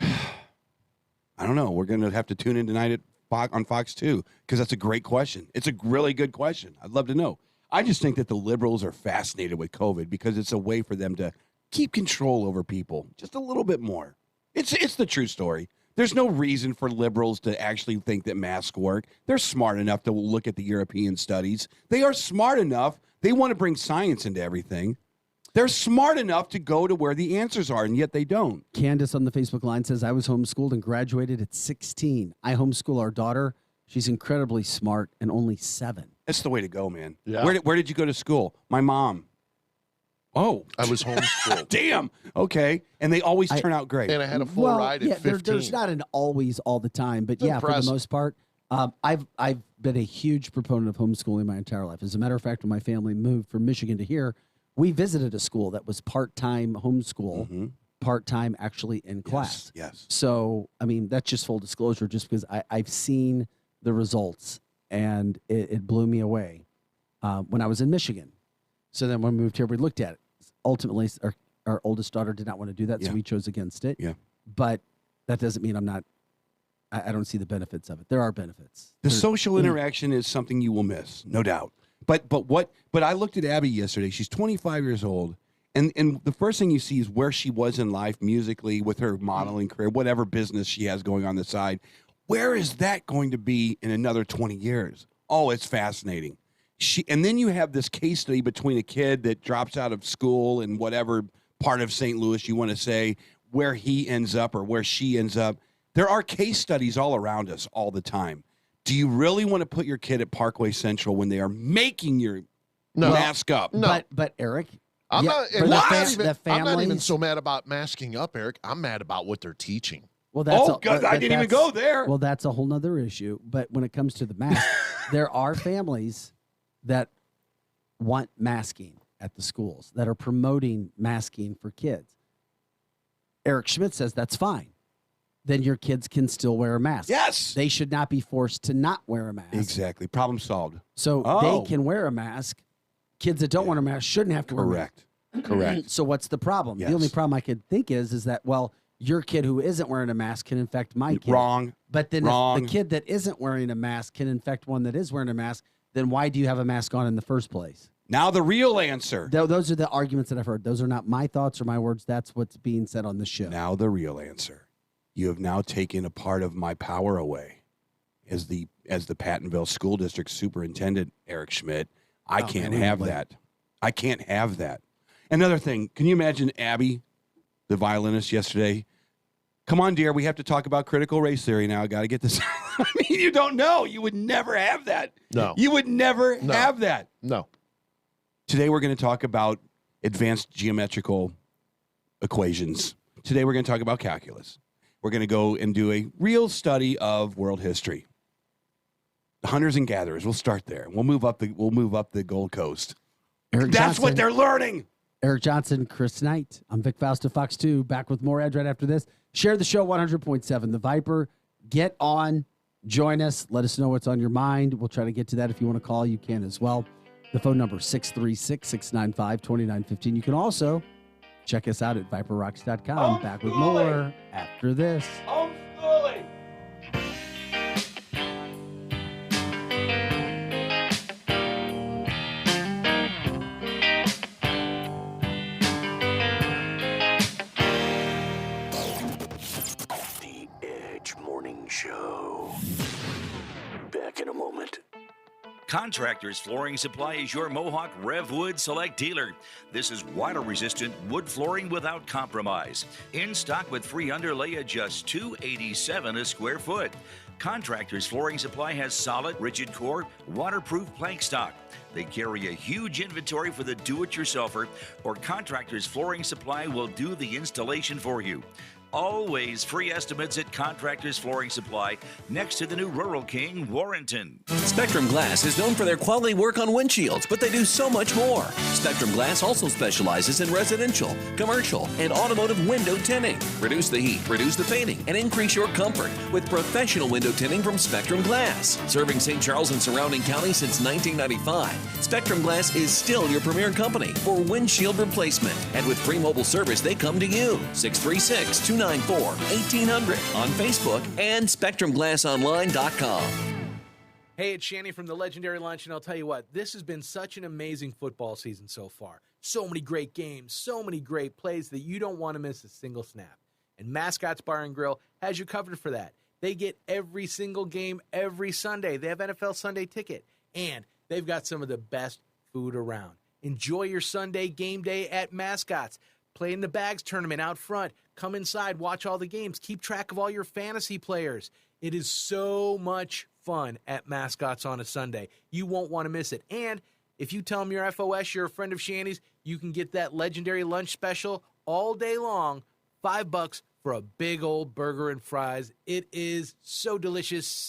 I don't know. We're going to have to tune in tonight on Fox 2 because that's a great question. It's a really good question. I'd love to know. I just think that the liberals are fascinated with COVID because it's a way for them to keep control over people just a little bit more. It's the true story. There's no reason for liberals to actually think that masks work. They're smart enough to look at the European studies. They are smart enough. They want to bring science into everything. They're smart enough to go to where the answers are, and yet they don't. Candace on the Facebook line says, I was homeschooled and graduated at 16. I homeschool our daughter. She's incredibly smart and only 7. That's the way to go, man. Yeah. Where did you go to school? My mom. Oh. I was homeschooled. Damn. Okay. And they always turn out great. And I had a full ride at 15. There's not an always all the time, but It's yeah, for impressive. the most part, I've been a huge proponent of homeschooling my entire life. As a matter of fact, when my family moved from Michigan to here, we visited a school that was part-time homeschool, part-time actually in class. Yes. So, I mean, that's just full disclosure, just because I've seen the results, and it blew me away when I was in Michigan. So then when we moved here, we looked at it. Ultimately, our oldest daughter did not want to do that, so Yeah. we chose against it. Yeah. But that doesn't mean I don't see the benefits of it. There are benefits. The social interaction is something you will miss, no doubt. But I looked at Abby yesterday. She's 25 years old, and the first thing you see is where she was in life musically with her modeling career, whatever business she has going on the side. Where is that going to be in another 20 years? Oh, it's fascinating. And then you have this case study between a kid that drops out of school in whatever part of St. Louis you want to say, where he ends up or where she ends up. There are case studies all around us all the time. Do you really want to put your kid at Parkway Central when they are making your mask up? No. But Eric, I'm yeah, not. for I'm not even families- so mad about masking up, Eric. I'm mad about what they're teaching. Well, that's I didn't even go there. Well, that's a whole nother issue. But when it comes to the mask, there are families that want masking at the schools, that are promoting masking for kids. Eric Schmidt says that's fine. then your kids can still wear a mask. Yes. They should not be forced to not wear a mask. Exactly. Problem solved. So they can wear a mask. Kids that don't wear a mask shouldn't have to wear a mask. Correct. So what's the problem? Yes. The only problem I could think is that, well, your kid who isn't wearing a mask can infect my kid. Wrong. But then Wrong. if the kid that isn't wearing a mask can infect one that is wearing a mask, then why do you have a mask on in the first place? Now the real answer. Those are the arguments that I've heard. Those are not my thoughts or my words. That's what's being said on the show. Now the real answer. You have now taken a part of my power away. As the Pattonville School District Superintendent, Eric Schmidt, I can't have that. I can't have that. Another thing, can you imagine Abby, the violinist yesterday? Come on, dear, we have to talk about critical race theory now. Got to get this. I mean, you don't know. You would never have that. No. You would never have that. No. Today we're going to talk about advanced geometrical equations. Today we're going to talk about calculus. We're going to go and do a real study of world history. The hunters and gatherers. We'll start there. We'll move up the Gold Coast. That's what they're learning. Eric Johnson, Chris Knight. I'm Vic Faust of Fox 2. Back with more Edge right after this. Share the show 100.7. The Viper. Get on. Join us. Let us know what's on your mind. We'll try to get to that. If you want to call, you can as well. The phone number 636-695-2915. You can also check us out at viperrocks.com. Back with more after this. Homeschooling. The Edge Morning Show. Back in a moment. Contractors Flooring Supply is your Mohawk Revwood Select dealer. This is water-resistant wood flooring without compromise. In stock with free underlay at just $287 a square foot. Contractors Flooring Supply has solid, rigid core, waterproof plank stock. They carry a huge inventory for the do-it-yourselfer, or Contractors Flooring Supply will do the installation for you. Always free estimates at Contractors Flooring Supply, next to the new Rural King, Warrenton. Spectrum Glass is known for their quality work on windshields, but they do so much more. Spectrum Glass also specializes in residential, commercial, and automotive window tinting. Reduce the heat, reduce the fading, and increase your comfort with professional window tinting from Spectrum Glass. Serving St. Charles and surrounding counties since 1995, Spectrum Glass is still your premier company for windshield replacement. And with free mobile service, they come to you. 636-294-1800 on Facebook and SpectrumGlassOnline.com. Hey, it's Shanny from the Legendary Lunch, and I'll tell you what, this has been such an amazing football season so far. So many great games, so many great plays that you don't want to miss a single snap. And Mascots Bar and Grill has you covered for that. They get every single game every Sunday. They have NFL Sunday Ticket, and they've got some of the best food around. Enjoy your Sunday game day at Mascots. Play in the Bags tournament out front. Come inside, watch all the games. Keep track of all your fantasy players. It is so much fun at Mascots on a Sunday. You won't want to miss it. And if you tell them you're FOS, you're a friend of Shanny's, you can get that Legendary Lunch special all day long, $5 for a big old burger and fries. It is so delicious,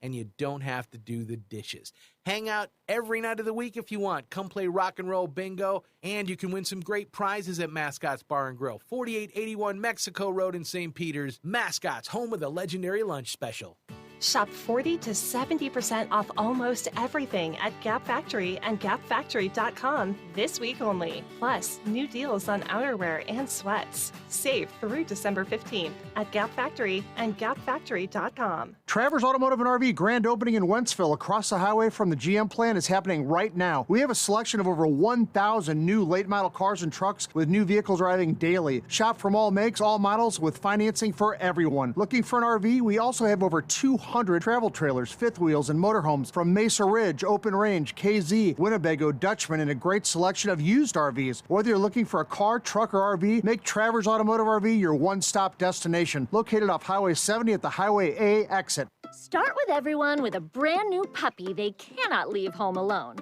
and you don't have to do the dishes. Hang out every night of the week if you want. Come play rock and roll bingo, and you can win some great prizes at Mascots Bar and Grill, 4881 Mexico Road in St. Peters. Mascots, home of the Legendary Lunch Special. Shop 40 to 70% off almost everything at Gap Factory and GapFactory.com this week only. Plus, new deals on outerwear and sweats. Save through December 15th at Gap Factory and GapFactory.com. Travers Automotive and RV grand opening in Wentzville across the highway from the GM plant is happening right now. We have a selection of over 1,000 new late model cars and trucks with new vehicles arriving daily. Shop from all makes, all models with financing for everyone. Looking for an RV? We also have over 200 travel trailers, fifth wheels, and motorhomes from Mesa Ridge, Open Range, KZ, Winnebago, Dutchman, and a great selection of used RVs. Whether you're looking for a car, truck, or RV, make Travers Automotive RV your one-stop destination. Located off Highway 70 at the Highway A exit. Start with everyone with a brand new puppy they cannot leave home alone.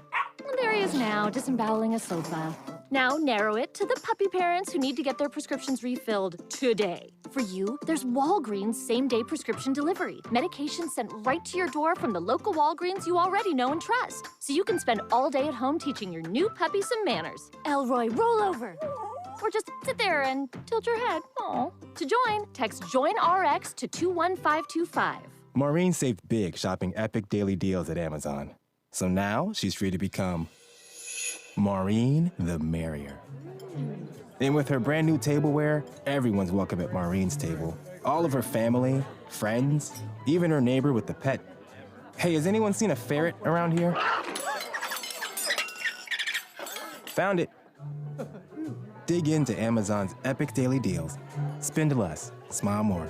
And there he is now, disemboweling a sofa. Now narrow it to the puppy parents who need to get their prescriptions refilled today. For you, there's Walgreens same-day prescription delivery. Medication sent right to your door from the local Walgreens you already know and trust. So you can spend all day at home teaching your new puppy some manners. Elroy, roll over. Or just sit there and tilt your head. Oh. To join, text JOIN-RX to 21525. Maureen saved big shopping epic daily deals at Amazon. So now she's free to become Maureen the Merrier. And with her brand new tableware, everyone's welcome at Maureen's table. All of her family, friends, even her neighbor with the pet. Hey, has anyone seen a ferret around here? Found it. Dig into Amazon's epic daily deals. Spend less, smile more.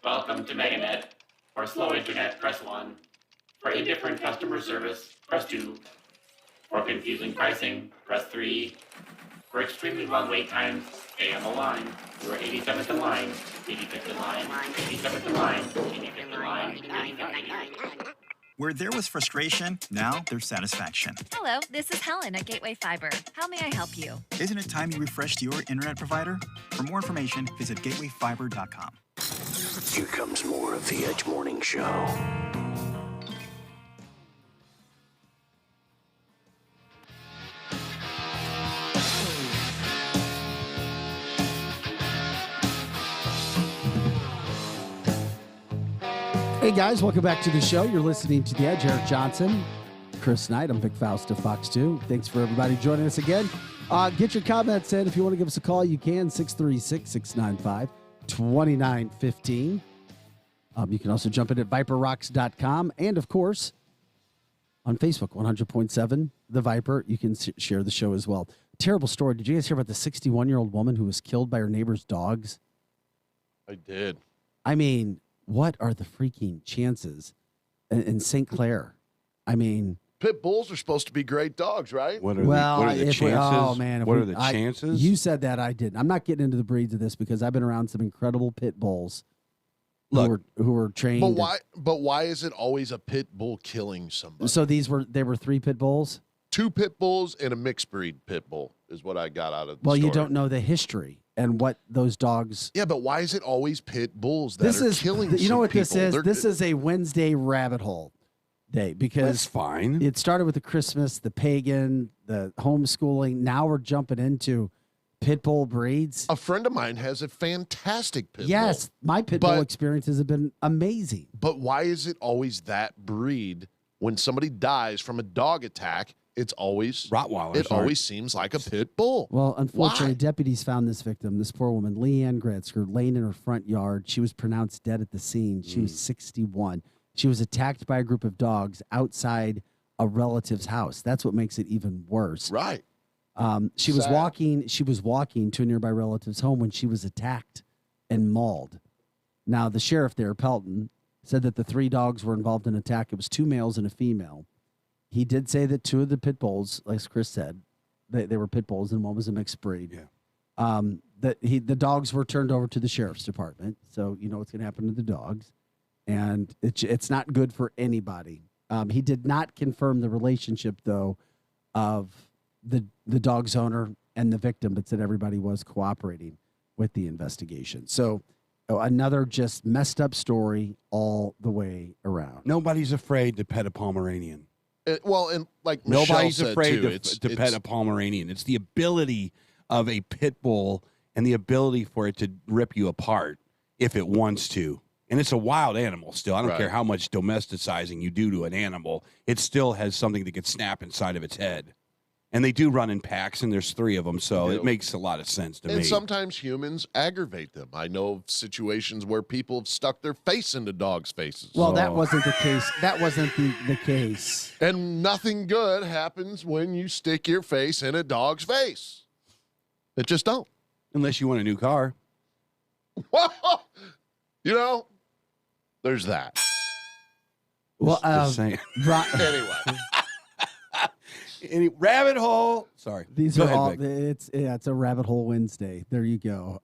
Welcome to MegaNet. For slow internet, press 1. For indifferent customer service, press 2. For confusing pricing, press 3. For extremely long wait times, stay on the line. You are 87th in line, 85th in line, 87th in line, 85th in line, 85th in line. Where there was frustration, now there's satisfaction. Hello, this is Helen at Gateway Fiber. How may I help you? Isn't it time you refreshed your internet provider? For more information, visit gatewayfiber.com. Here comes more of the Edge Morning Show. Hey guys, welcome back to the show. You're listening to The Edge. Eric Johnson, Chris Knight. I'm Vic Faust of Fox 2. Thanks for everybody joining us again. Get your comments in. If you want to give us a call, you can. 636-695-2915. You can also jump in at viperrocks.com. And, of course, on Facebook, 100.7 The Viper. You can share the show as well. Terrible story. Did you guys hear about the 61-year-old woman who was killed by her neighbor's dogs? I did. I mean, what are the freaking chances in St. Clair? I mean, pit bulls are supposed to be great dogs, right? What are the chances? What are the chances? You said that, I didn't. I'm not getting into the breeds of this because I've been around some incredible pit bulls who were trained. But why is it always a pit bull killing somebody? So they were 3 pit bulls? 2 pit bulls and a mixed breed pit bull is what I got out of the story. You don't know the history and what those dogs. Yeah, but why is it always pit bulls that are killing You know what people? this is? This is a Wednesday rabbit hole day because that's fine. It started with the Christmas, the pagan, the homeschooling. Now we're jumping into pit bull breeds. A friend of mine has a fantastic pit bull. Yes, my pit bull experiences have been amazing. But why is it always that breed? When somebody dies from a dog attack, it's always Rottweilers. It always seems like a pit bull. Well, unfortunately, Why? deputies found this victim, this poor woman, Leanne Gretzker, laying in her front yard. She was pronounced dead at the scene. She was 61. She was attacked by a group of dogs outside a relative's house. That's what makes it even worse. Right. She was walking to a nearby relative's home when she was attacked and mauled. Now, the sheriff there, Pelton, said that the 3 dogs were involved in an attack. It was 2 males and a female. He did say that 2 of the pit bulls, like Chris said, they were pit bulls and one was a mixed breed. Yeah. The dogs were turned over to the sheriff's department, so you know what's going to happen to the dogs, and it's not good for anybody. He did not confirm the relationship though of the dog's owner and the victim, but said everybody was cooperating with the investigation. So another just messed up story all the way around. Nobody's afraid to pet a Pomeranian. And like Michelle Nobody's said afraid too, to pet a Pomeranian. It's the ability of a pit bull and the ability for it to rip you apart if it wants to. And it's a wild animal still. I don't care how much domesticizing you do to an animal. It still has something that could snap inside of its head. And they do run in packs, and there's 3 of them, so it makes a lot of sense to me. And sometimes humans aggravate them. I know of situations where people have stuck their face into dogs' faces. Well, that wasn't the case. That wasn't the case. And nothing good happens when you stick your face in a dog's face. It just don't. Unless you want a new car. You know, there's that. Well, Just saying. Anyway. Any rabbit hole. Sorry. These Go are ahead, all. Vic. It's a rabbit hole Wednesday. There you go.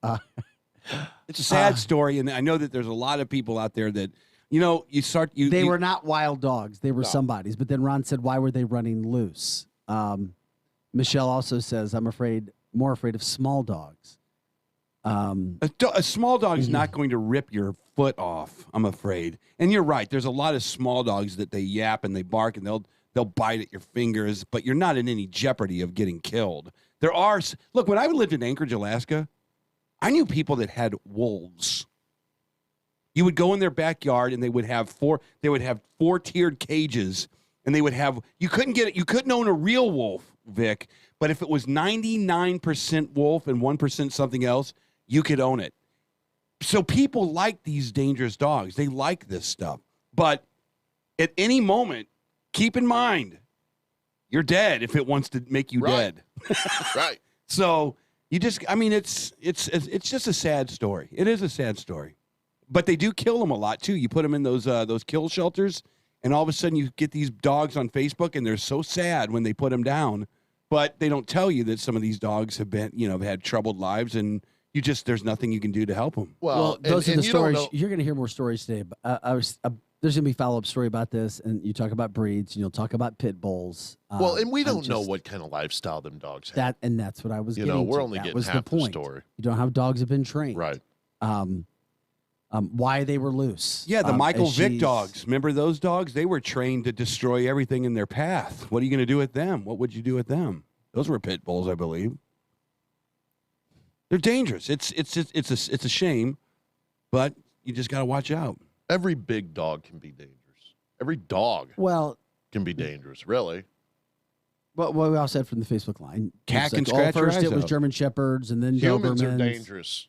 It's a sad story, and I know that there's a lot of people out there that, They were not wild dogs. They were somebody's. But then Ron said, why were they running loose? Michelle also says, I'm more afraid of small dogs. A small dog is not going to rip your foot off, I'm afraid. And you're right. There's a lot of small dogs that they yap and they bark and they'll bite at your fingers, but you're not in any jeopardy of getting killed. There are look, when I lived in Anchorage, Alaska, I knew people that had wolves. You would go in their backyard and they would have four-tiered cages, and they would have you couldn't own a real wolf, Vic, but if it was 99% wolf and 1% something else, you could own it. So people like these dangerous dogs. They like this stuff. But at any moment, keep in mind, you're dead if it wants to make you dead. Right. So you just, I mean, it's just a sad story. It is a sad story. But they do kill them a lot, too. You put them in those kill shelters, and all of a sudden you get these dogs on Facebook, and they're so sad when they put them down. But they don't tell you that some of these dogs have been, had troubled lives, and there's nothing you can do to help them. Well, those are the stories. You're going to hear more stories today. But there's going to be a follow-up story about this, and you talk about breeds, and you'll talk about pit bulls. Well, and we don't know what kind of lifestyle them dogs have. That's what I was getting to. We're only that getting was half the point. story. You don't know how dogs have been trained. Right. Why they were loose. Yeah, the Michael Vick dogs. Remember those dogs? They were trained to destroy everything in their path. What are you going to do with them? What would you do with them? Those were pit bulls, I believe. They're dangerous. It's a shame, but you just got to watch out. Every big dog can be dangerous. Every dog can be dangerous, really. Well, what we all said from the Facebook line. Cat can scratch your first eyes it was out. German Shepherds, and then Humans Dobermans. are dangerous.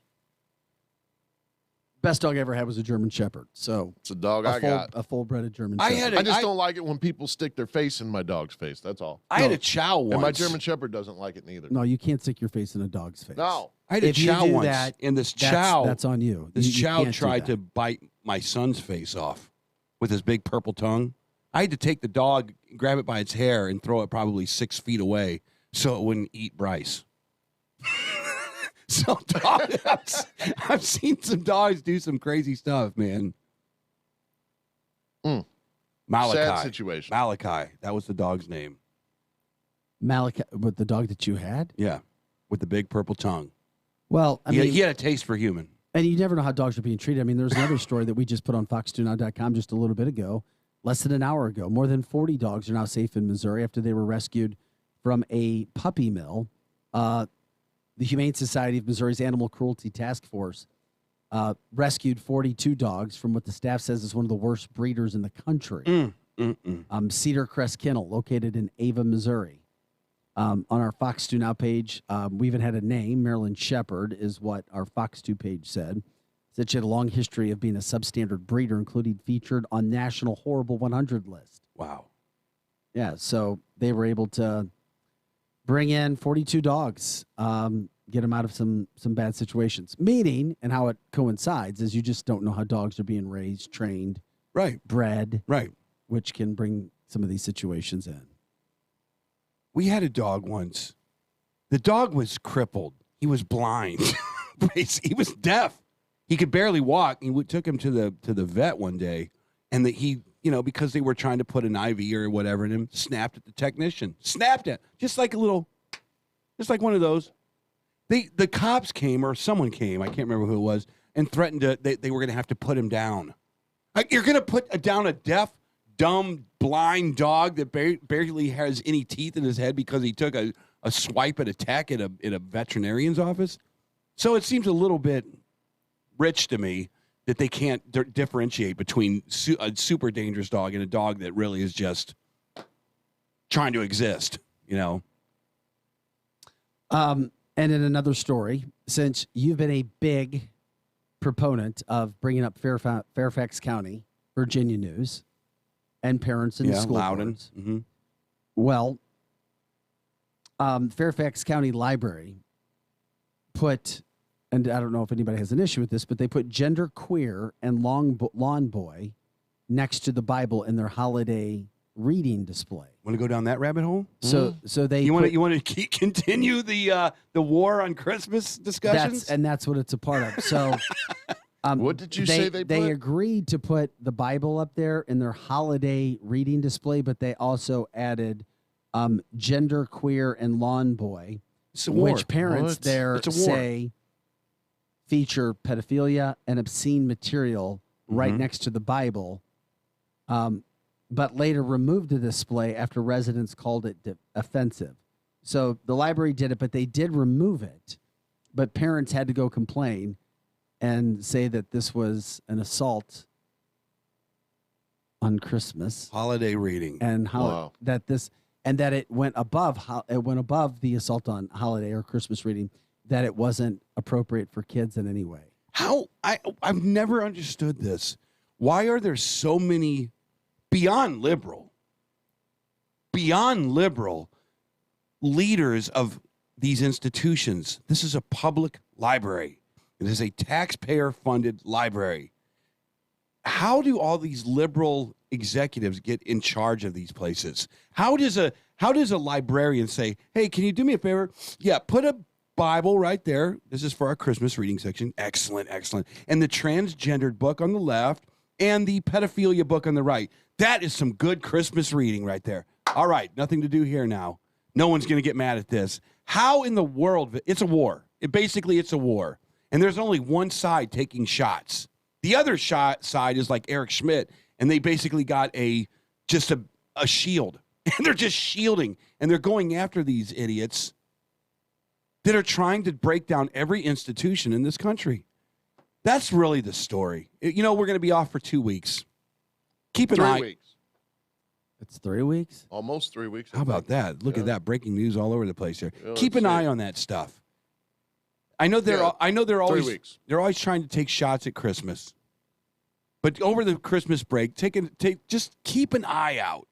Best dog I ever had was a German Shepherd. So it's a dog I got. A full-bred German I Shepherd. just don't like it when people stick their face in my dog's face. That's all. I had a chow once. And my German Shepherd doesn't like it neither. No, you can't stick your face in a dog's face. No. I had a If you chow do once, that, and this chow. That's on you. This You chow can't do tried that. to bite my son's face off with his big purple tongue. I had to take the dog, grab it by its hair, and throw it probably 6 feet away so it wouldn't eat Bryce. So I've seen some dogs do some crazy stuff, man. Malachi. Sad situation. Malachi. That was the dog's name. Malachi, but the dog that you had? Yeah, with the big purple tongue. Well, I mean, he had a taste for human. And you never know how dogs are being treated. I mean, there's another story that we just put on fox2now.com just a little bit ago, less than an hour ago. More than 40 dogs are now safe in Missouri after they were rescued from a puppy mill. The Humane Society of Missouri's Animal Cruelty Task Force rescued 42 dogs from what the staff says is one of the worst breeders in the country. Cedar Crest Kennel, located in Ava, Missouri. On our Fox 2 Now page, we even had a name. Marilyn Shepard is what our Fox 2 page said. Said she had a long history of being a substandard breeder, including featured on National Horrible 100 list. Wow. Yeah, so they were able to bring in 42 dogs, get them out of some bad situations. Meaning, and how it coincides, is you just don't know how dogs are being raised, trained, bred, which can bring some of these situations in. We had a dog once. The dog was crippled. He was blind. He was deaf. He could barely walk. And we took him to the vet one day, and he, because they were trying to put an IV or whatever in him, snapped at the technician. Snapped it, just like one of those. The cops came, or someone came, I can't remember who it was, and threatened they were going to have to put him down. Like, you're going to put down a deaf, dumb, blind dog that barely has any teeth in his head because he took a swipe at a tech at a veterinarian's office? So it seems a little bit rich to me that they can't differentiate between a super dangerous dog and a dog that really is just trying to exist, And in another story, since you've been a big proponent of bringing up Fairfax County, Virginia news, and parents and school boards, well, Fairfax County Library put, and I don't know if anybody has an issue with this, but they put gender queer and lawn boy next to the Bible in their holiday reading display. Want to go down that rabbit hole? So they you want to continue the war on Christmas discussions? That's what it's a part of. So what did you say they put? agreed to put the Bible up there in their holiday reading display, but they also added gender queer and lawn boy, which parents there say feature pedophilia and obscene material right next to the Bible, but later removed the display after residents called it offensive. So the library did it, but they did remove it. But parents had to go complain and say that this was an assault on Christmas, holiday reading, and how that it went above the assault on holiday or Christmas reading, that it wasn't appropriate for kids in any way. I've never understood this. Why are there so many beyond liberal leaders of these institutions? This is a public library. It is a taxpayer-funded library. How do all these liberal executives get in charge of these places? How does a librarian say, "Hey, can you do me a favor? Yeah, put a Bible right there. This is for our Christmas reading section. Excellent, excellent. And the transgendered book on the left and the pedophilia book on the right. That is some good Christmas reading right there. All right, nothing to do here now. No one's going to get mad at this." How in the world? It's a war. It's a war. And there's only one side taking shots. The other side is like Eric Schmidt, and they basically got a shield. And they're just shielding. And they're going after these idiots that are trying to break down every institution in this country. That's really the story. You know, we're going to be off for 2 weeks. Keep an eye. 3 weeks. It's 3 weeks? Almost 3 weeks. How about that? Look at that. Breaking news all over the place here. Yeah, Keep an eye on that stuff. I know they're 3 always weeks. they're always trying to take shots at Christmas. But over the Christmas break, just keep an eye out.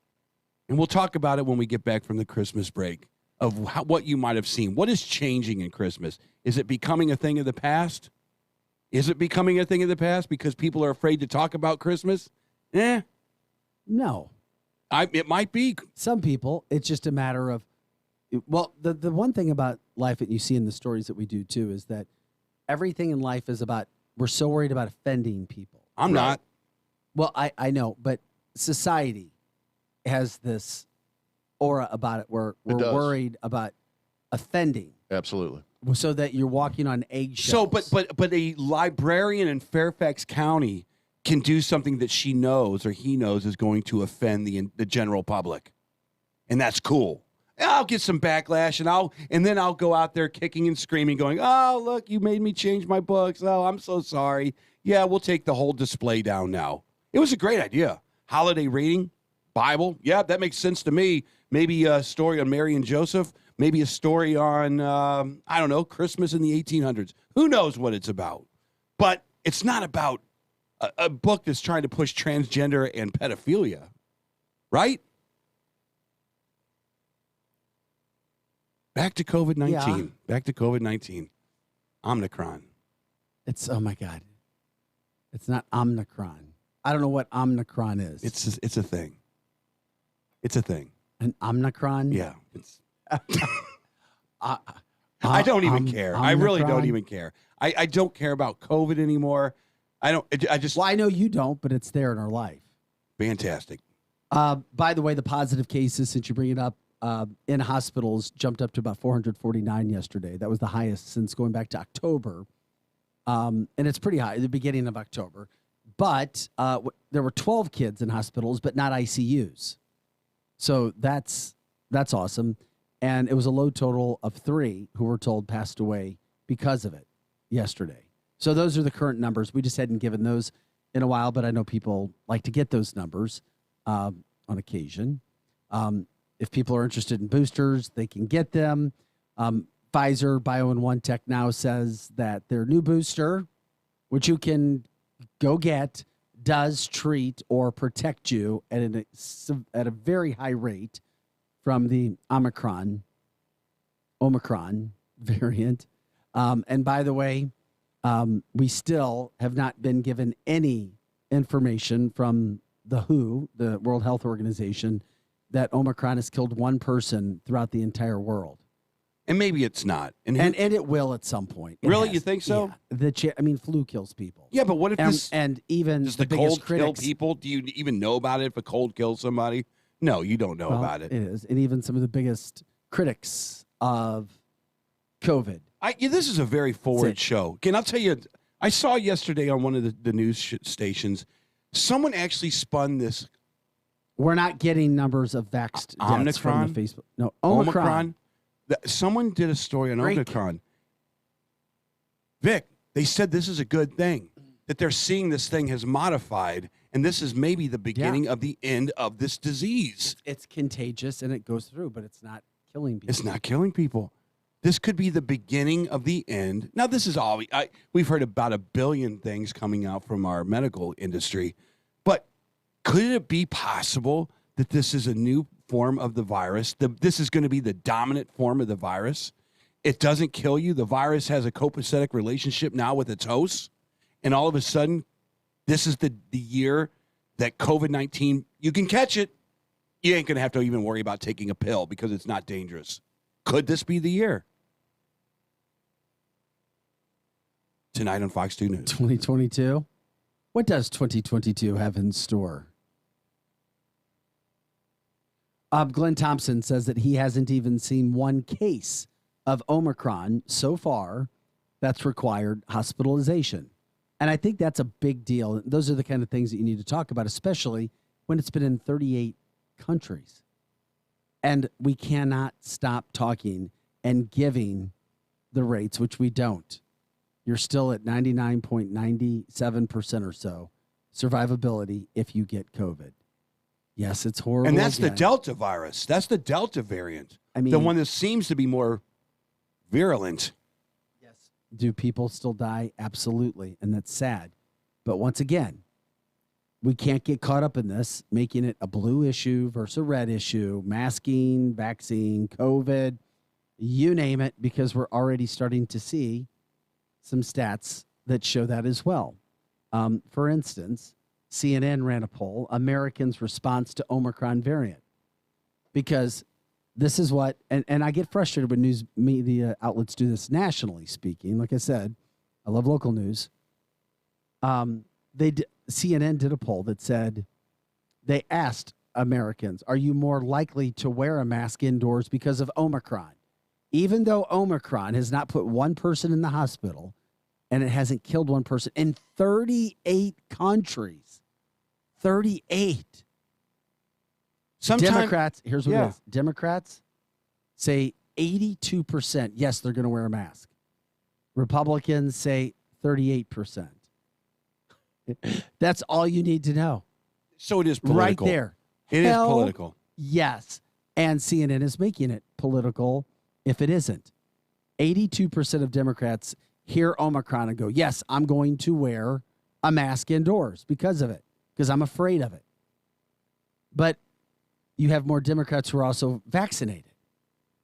And we'll talk about it when we get back from the Christmas break of what you might have seen. What is changing in Christmas? Is it becoming a thing of the past? Is it becoming a thing of the past because people are afraid to talk about Christmas? No. It might be. Some people, it's just a matter of, well, the one thing about life that you see in the stories that we do too is that everything in life is about, we're so worried about offending people. I'm not. Well, I know, but society has this aura about it where we're worried about offending. Absolutely. So that you're walking on eggshells. So, but a librarian in Fairfax County can do something that she knows or he knows is going to offend the general public, and that's cool. And I'll get some backlash, and then I'll go out there kicking and screaming, going, "Oh, look, you made me change my books. Oh, I'm so sorry. Yeah, we'll take the whole display down now." It was a great idea. Holiday reading, Bible. Yeah, that makes sense to me. Maybe a story on Mary and Joseph. Maybe a story on, I don't know, Christmas in the 1800s. Who knows what it's about? But it's not about a book that's trying to push transgender and pedophilia, right? Back to COVID-19. Yeah. Back to COVID-19. Omicron. It's, oh my God. It's not Omicron. I don't know what Omicron is. It's a thing. It's a thing. An Omicron? Yeah. I don't even care. I really don't even care. I don't care about COVID anymore. I just. Well, I know you don't, but it's there in our life. Fantastic. By the way, the positive cases, since you bring it up, in hospitals jumped up to about 449 yesterday. That was the highest since going back to October. And it's pretty high at the beginning of October. But there were 12 kids in hospitals, but not ICUs. So that's awesome. And it was a low total of 3 who were told passed away because of it yesterday. So those are the current numbers. We just hadn't given those in a while, but I know people like to get those numbers on occasion. If people are interested in boosters, they can get them. Pfizer BioNTech now says that their new booster, which you can go get, does treat or protect you at a very high rate from the Omicron variant. And by the way, we still have not been given any information from the WHO, the World Health Organization, that Omicron has killed one person throughout the entire world. And maybe it's not. And it will at some point. It really? has. You think so? Yeah. Flu kills people. Yeah, but what if this... And even does the biggest cold kill critics, people? Do you even know about it if a cold kills somebody? No, you don't know about it. It is. And even some of the biggest critics of COVID This is a very forward show. I'll tell you, I saw yesterday on one of the news stations, someone actually spun this. We're not getting numbers of vaxxed deaths from the Facebook. No, Omicron. Someone did a story on Omicron. Vic, they said this is a good thing, that they're seeing this thing has modified, and this is maybe the beginning of the end of this disease. It's contagious, and it goes through, but it's not killing people. It's not killing people. This could be the beginning of the end. Now, this is all we've heard about a billion things coming out from our medical industry, but could it be possible that this is a new form of the virus? This is going to be the dominant form of the virus. It doesn't kill you. The virus has a copacetic relationship now with its host, and all of a sudden, this is the year that COVID-19, you can catch it. You ain't going to have to even worry about taking a pill because it's not dangerous. Could this be the year? Tonight on Fox 2 News. 2022? What does 2022 have in store? Glenn Thompson says that he hasn't even seen one case of Omicron so far that's required hospitalization. And I think that's a big deal. Those are the kind of things that you need to talk about, especially when it's been in 38 countries. And we cannot stop talking and giving the rates, which we don't. You're still at 99.97% or so survivability if you get COVID. Yes, it's horrible. And that's the Delta virus. That's the Delta variant. I mean, the one that seems to be more virulent. Do people still die? Absolutely. And that's sad. But once again, we can't get caught up in this, making it a blue issue versus a red issue, masking, vaccine, COVID, you name it, because we're already starting to see some stats that show that as well. For instance, CNN ran a poll, Americans' response to Omicron variant, because this is what, and I get frustrated when news media outlets do this nationally speaking. Like I said, I love local news. CNN did a poll that said, they asked Americans, are you more likely to wear a mask indoors because of Omicron? Even though Omicron has not put one person in the hospital and it hasn't killed one person in 38 countries. 38. Democrats, here's what it is. Democrats say 82%, yes, they're going to wear a mask. Republicans say 38%. That's all you need to know. So it is political. Right there. It is political. Yes. And CNN is making it political if it isn't. 82% of Democrats hear Omicron and go, yes, I'm going to wear a mask indoors because of it, because I'm afraid of it. But you have more Democrats who are also vaccinated.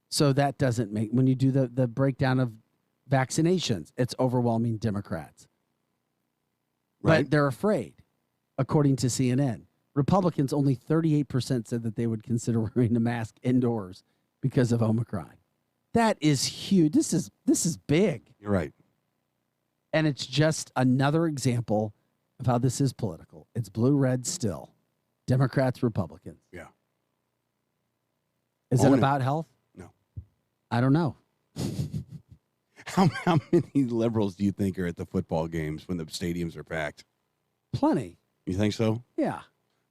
So that doesn't make, when you do the breakdown of vaccinations, it's overwhelming Democrats. Right. But they're afraid, according to CNN. Republicans, only 38% said that they would consider wearing a mask indoors because of Omicron. That is huge. This is big. You're right. And it's just another example of how this is political. It's blue-red still. Democrats, Republicans. Yeah. Is it about health? No. I don't know. How many liberals do you think are at the football games when the stadiums are packed? Plenty. You think so? Yeah.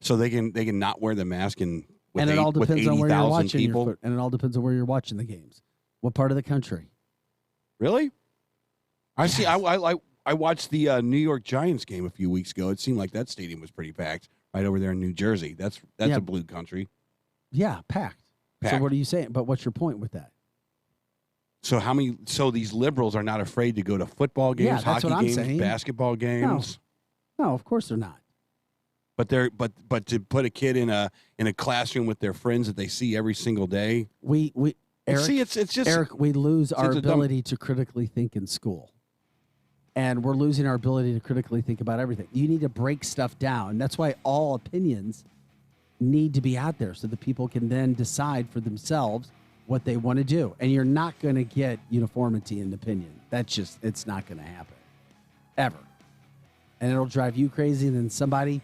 So they can not wear the mask with it all depends on where you're watching people? And it all depends on where you're watching the games. What part of the country? Really? I see. I watched the New York Giants game a few weeks ago. It seemed like that stadium was pretty packed right over there in New Jersey. That's a blue country. Yeah, packed. So what are you saying? But what's your point with that? So so these liberals are not afraid to go to football games, hockey games, basketball games? No, of course they're not. But but to put a kid in a classroom with their friends that they see every single day. Eric, see, it's just Eric, we lose our ability to critically think in school. And we're losing our ability to critically think about everything. You need to break stuff down. That's why all opinions need to be out there so that people can then decide for themselves what they want to do. And you're not going to get uniformity in opinion. It's not going to happen. Ever. And it'll drive you crazy. And then somebody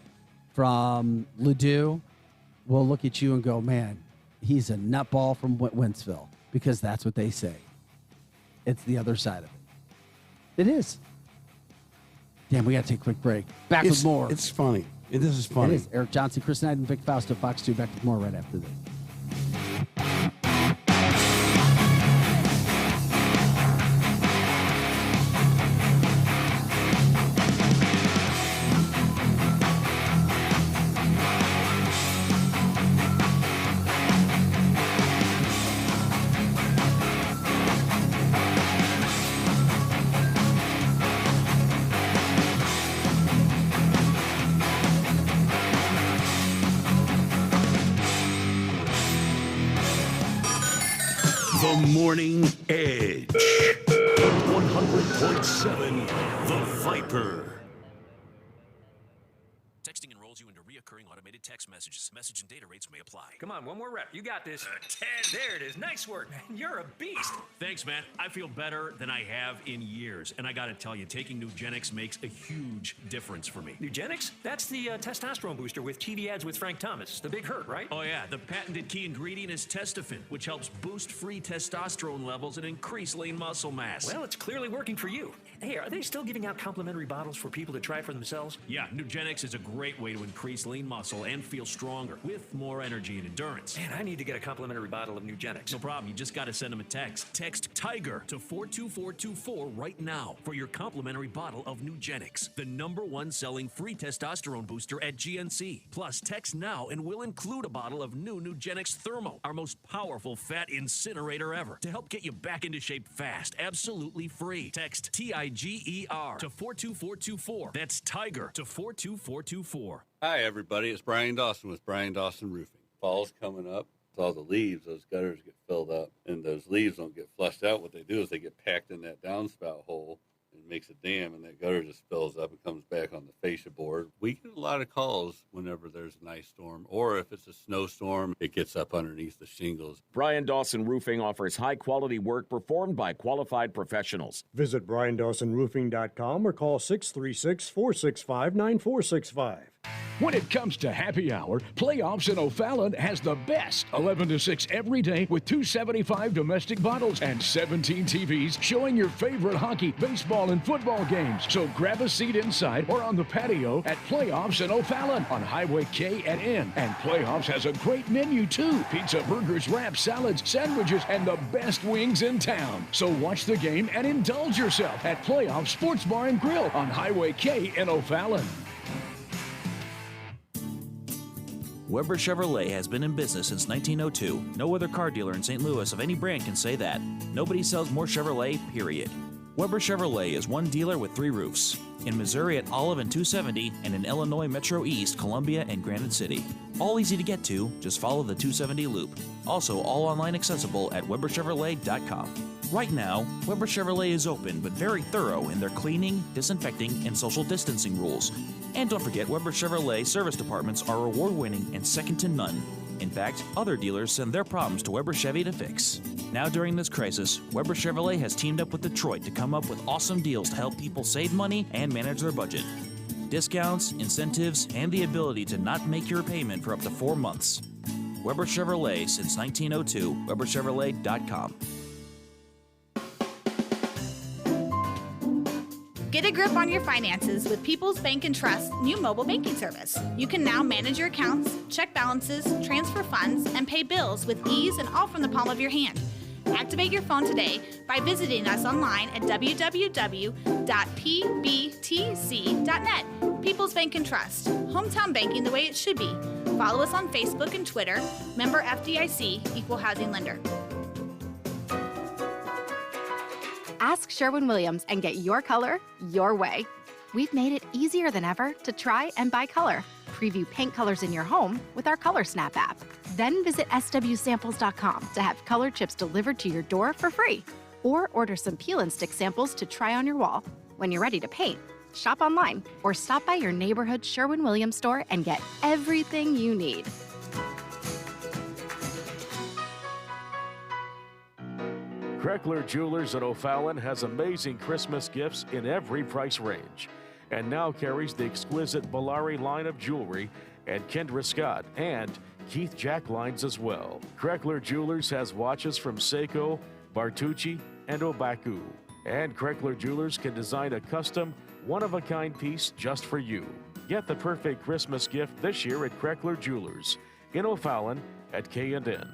from Ladue will look at you and go, man, he's a nutball from Wentzville, because that's what they say. It's the other side of it. It is. Damn, we got to take a quick break. Back with more. It's funny. This is funny. It is. Eric Johnson, Chris Knight, and Vic Faust at Fox 2. Back with more right after this. The Morning Edge. 100.7 The Viper. Texting enrolls you into reoccurring automated text messages. Message and data rates may apply. Come on, one more rep. You got this. 10. There it is. Nice work, man. You're a beast. Thanks, man. I feel better than I have in years. And I gotta tell you, taking Nugenix makes a huge difference for me. Nugenix? That's the testosterone booster with TV ads with Frank Thomas. The big hurt, right? Oh, yeah. The patented key ingredient is Testofen, which helps boost free testosterone levels and increase lean muscle mass. Well, it's clearly working for you. Hey, are they still giving out complimentary bottles for people to try for themselves? Yeah, Nugenix is a great way to increase lean muscle and feel stronger with more energy and endurance. Man, I need to get a complimentary bottle of Nugenix. No problem. You just got to send them a text. Text TIGER to 42424 right now for your complimentary bottle of Nugenix, the #1 selling free testosterone booster at GNC. Plus, text now and we'll include a bottle of new Nugenix Thermo, our most powerful fat incinerator ever, to help get you back into shape fast, absolutely free. Text TIGER to 42424. That's TIGER to 42424. Hi, everybody. It's Brian Dawson with Brian Dawson Roofing. Fall's coming up. With all the leaves, those gutters get filled up, and those leaves don't get flushed out. What they do is they get packed in that downspout hole, and it makes a dam, and that gutter just spills up and comes back on the fascia board. We get a lot of calls whenever there's an ice storm, or if it's a snowstorm, it gets up underneath the shingles. Brian Dawson Roofing offers high-quality work performed by qualified professionals. Visit BrianDawsonRoofing.com or call 636-465-9465. When it comes to happy hour, Playoffs in O'Fallon has the best 11 to 6 every day with 275 domestic bottles and 17 TVs showing your favorite hockey, baseball, and football games. So grab a seat inside or on the patio at Playoffs in O'Fallon on Highway K and N. And Playoffs has a great menu too. Pizza, burgers, wraps, salads, sandwiches, and the best wings in town. So watch the game and indulge yourself at Playoffs Sports Bar and Grill on Highway K in O'Fallon. Weber Chevrolet has been in business since 1902. No other car dealer in St. Louis of any brand can say that. Nobody sells more Chevrolet, period. Weber Chevrolet is one dealer with 3 roofs. In Missouri at Olive and 270, and in Illinois Metro East, Columbia, and Granite City. All easy to get to, just follow the 270 loop. Also, all online accessible at WeberChevrolet.com. Right now, Weber Chevrolet is open but very thorough in their cleaning, disinfecting, and social distancing rules. And don't forget, Weber Chevrolet service departments are award-winning and second to none. In fact, other dealers send their problems to Weber Chevy to fix. Now during this crisis, Weber Chevrolet has teamed up with Detroit to come up with awesome deals to help people save money and manage their budget. Discounts, incentives, and the ability to not make your payment for up to 4 months. Weber Chevrolet since 1902, WeberChevrolet.com. Get a grip on your finances with People's Bank & Trust's new mobile banking service. You can now manage your accounts, check balances, transfer funds, and pay bills with ease and all from the palm of your hand. Activate your phone today by visiting us online at www.pbtc.net. People's Bank & Trust. Hometown banking the way it should be. Follow us on Facebook and Twitter. Member FDIC, Equal Housing Lender. Ask Sherwin-Williams and get your color your way. We've made it easier than ever to try and buy color. Preview paint colors in your home with our Color Snap app. Then visit swsamples.com to have color chips delivered to your door for free. Or order some peel and stick samples to try on your wall. When you're ready to paint, shop online or stop by your neighborhood Sherwin-Williams store and get everything you need. Kreckler Jewelers in O'Fallon has amazing Christmas gifts in every price range, and now carries the exquisite Bellari line of jewelry and Kendra Scott and Keith Jack lines as well. Kreckler Jewelers has watches from Seiko, Bartucci, and Obaku. And Kreckler Jewelers can design a custom, one-of-a-kind piece just for you. Get the perfect Christmas gift this year at Kreckler Jewelers in O'Fallon at K&N.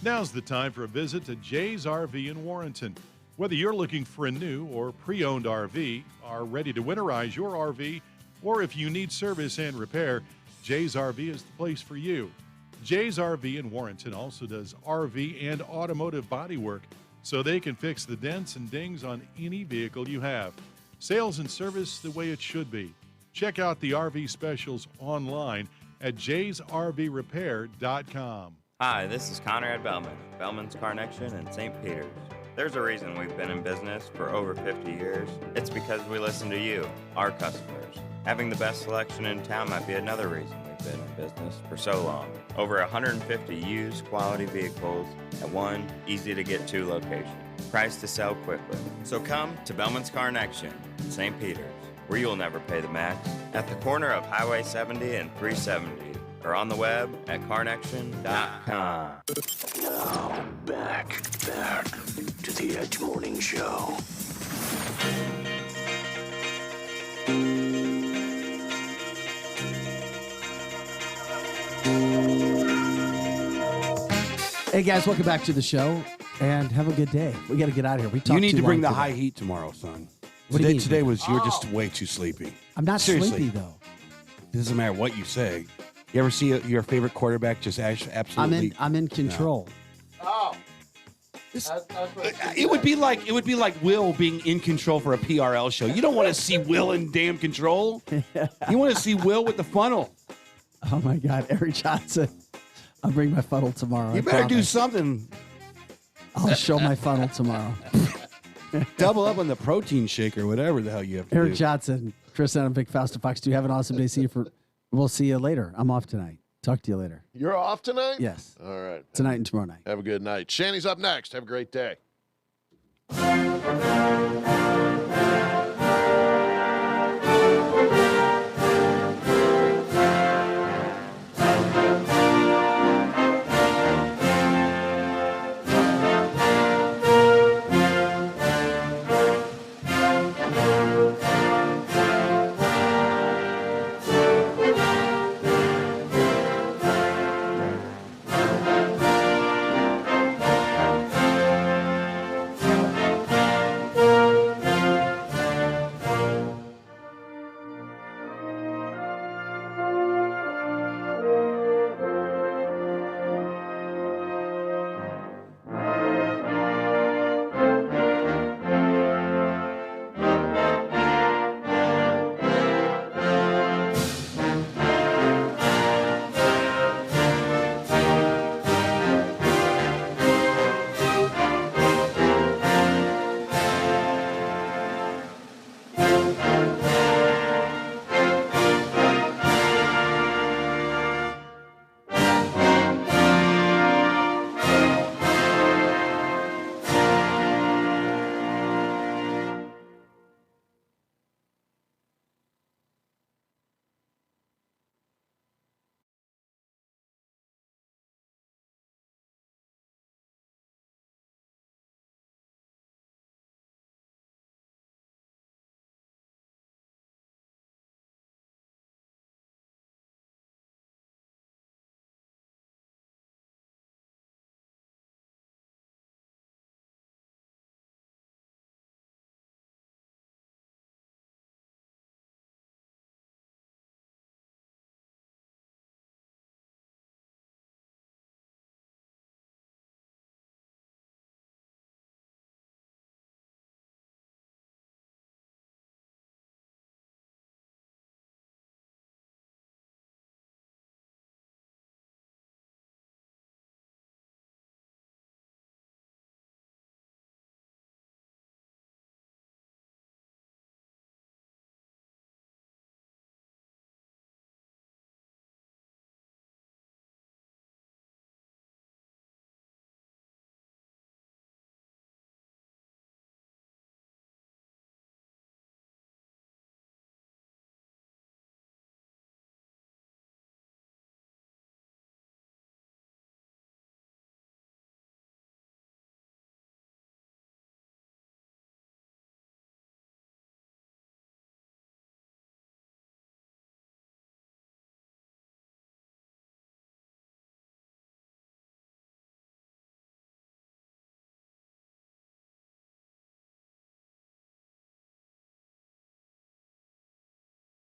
Now's the time for a visit to Jay's RV in Warrenton. Whether you're looking for a new or pre-owned RV, are ready to winterize your RV, or if you need service and repair, Jay's RV is the place for you. Jay's RV in Warrenton also does RV and automotive body work, so they can fix the dents and dings on any vehicle you have. Sales and service the way it should be. Check out the RV specials online at jaysrvrepair.com. Hi, this is Conrad Bellman, Bellman's Car Connection in St. Peters. There's a reason we've been in business for over 50 years. It's because we listen to you, our customers. Having the best selection in town might be another reason we've been in business for so long. Over 150 used quality vehicles at one easy-to-get-to location. Priced to sell quickly. So come to Bellman's Car Connection in St. Peters, where you'll never pay the max. At the corner of Highway 70 and 370. Or on the web at carnection.com. Now, back to the Edge Morning Show. Hey guys, welcome back to the show, and have a good day. We got to get out of here. We talked You need too to bring the long high today. heat tomorrow, son. What do you mean? Today was you're just way too sleepy. I'm not Seriously. sleepy though. It doesn't matter what you say. You ever see your favorite quarterback just absolutely? I'm in control. Oh. It would be like Will being in control for a PRL show. You don't want to see Will in damn control. You want to see Will with the funnel. Oh my God, Eric Johnson. I'll bring my funnel tomorrow. You I better do promise. something. I'll show my funnel tomorrow. Double up on the protein shake or whatever the hell you have to Eric do. Johnson, Chris Adam, Big Faust and Fox. Do you have an awesome day? We'll see you later. I'm off tonight. Talk to you later. You're off tonight? Yes. All right. Tonight and tomorrow night. Have a good night. Shanny's up next. Have a great day.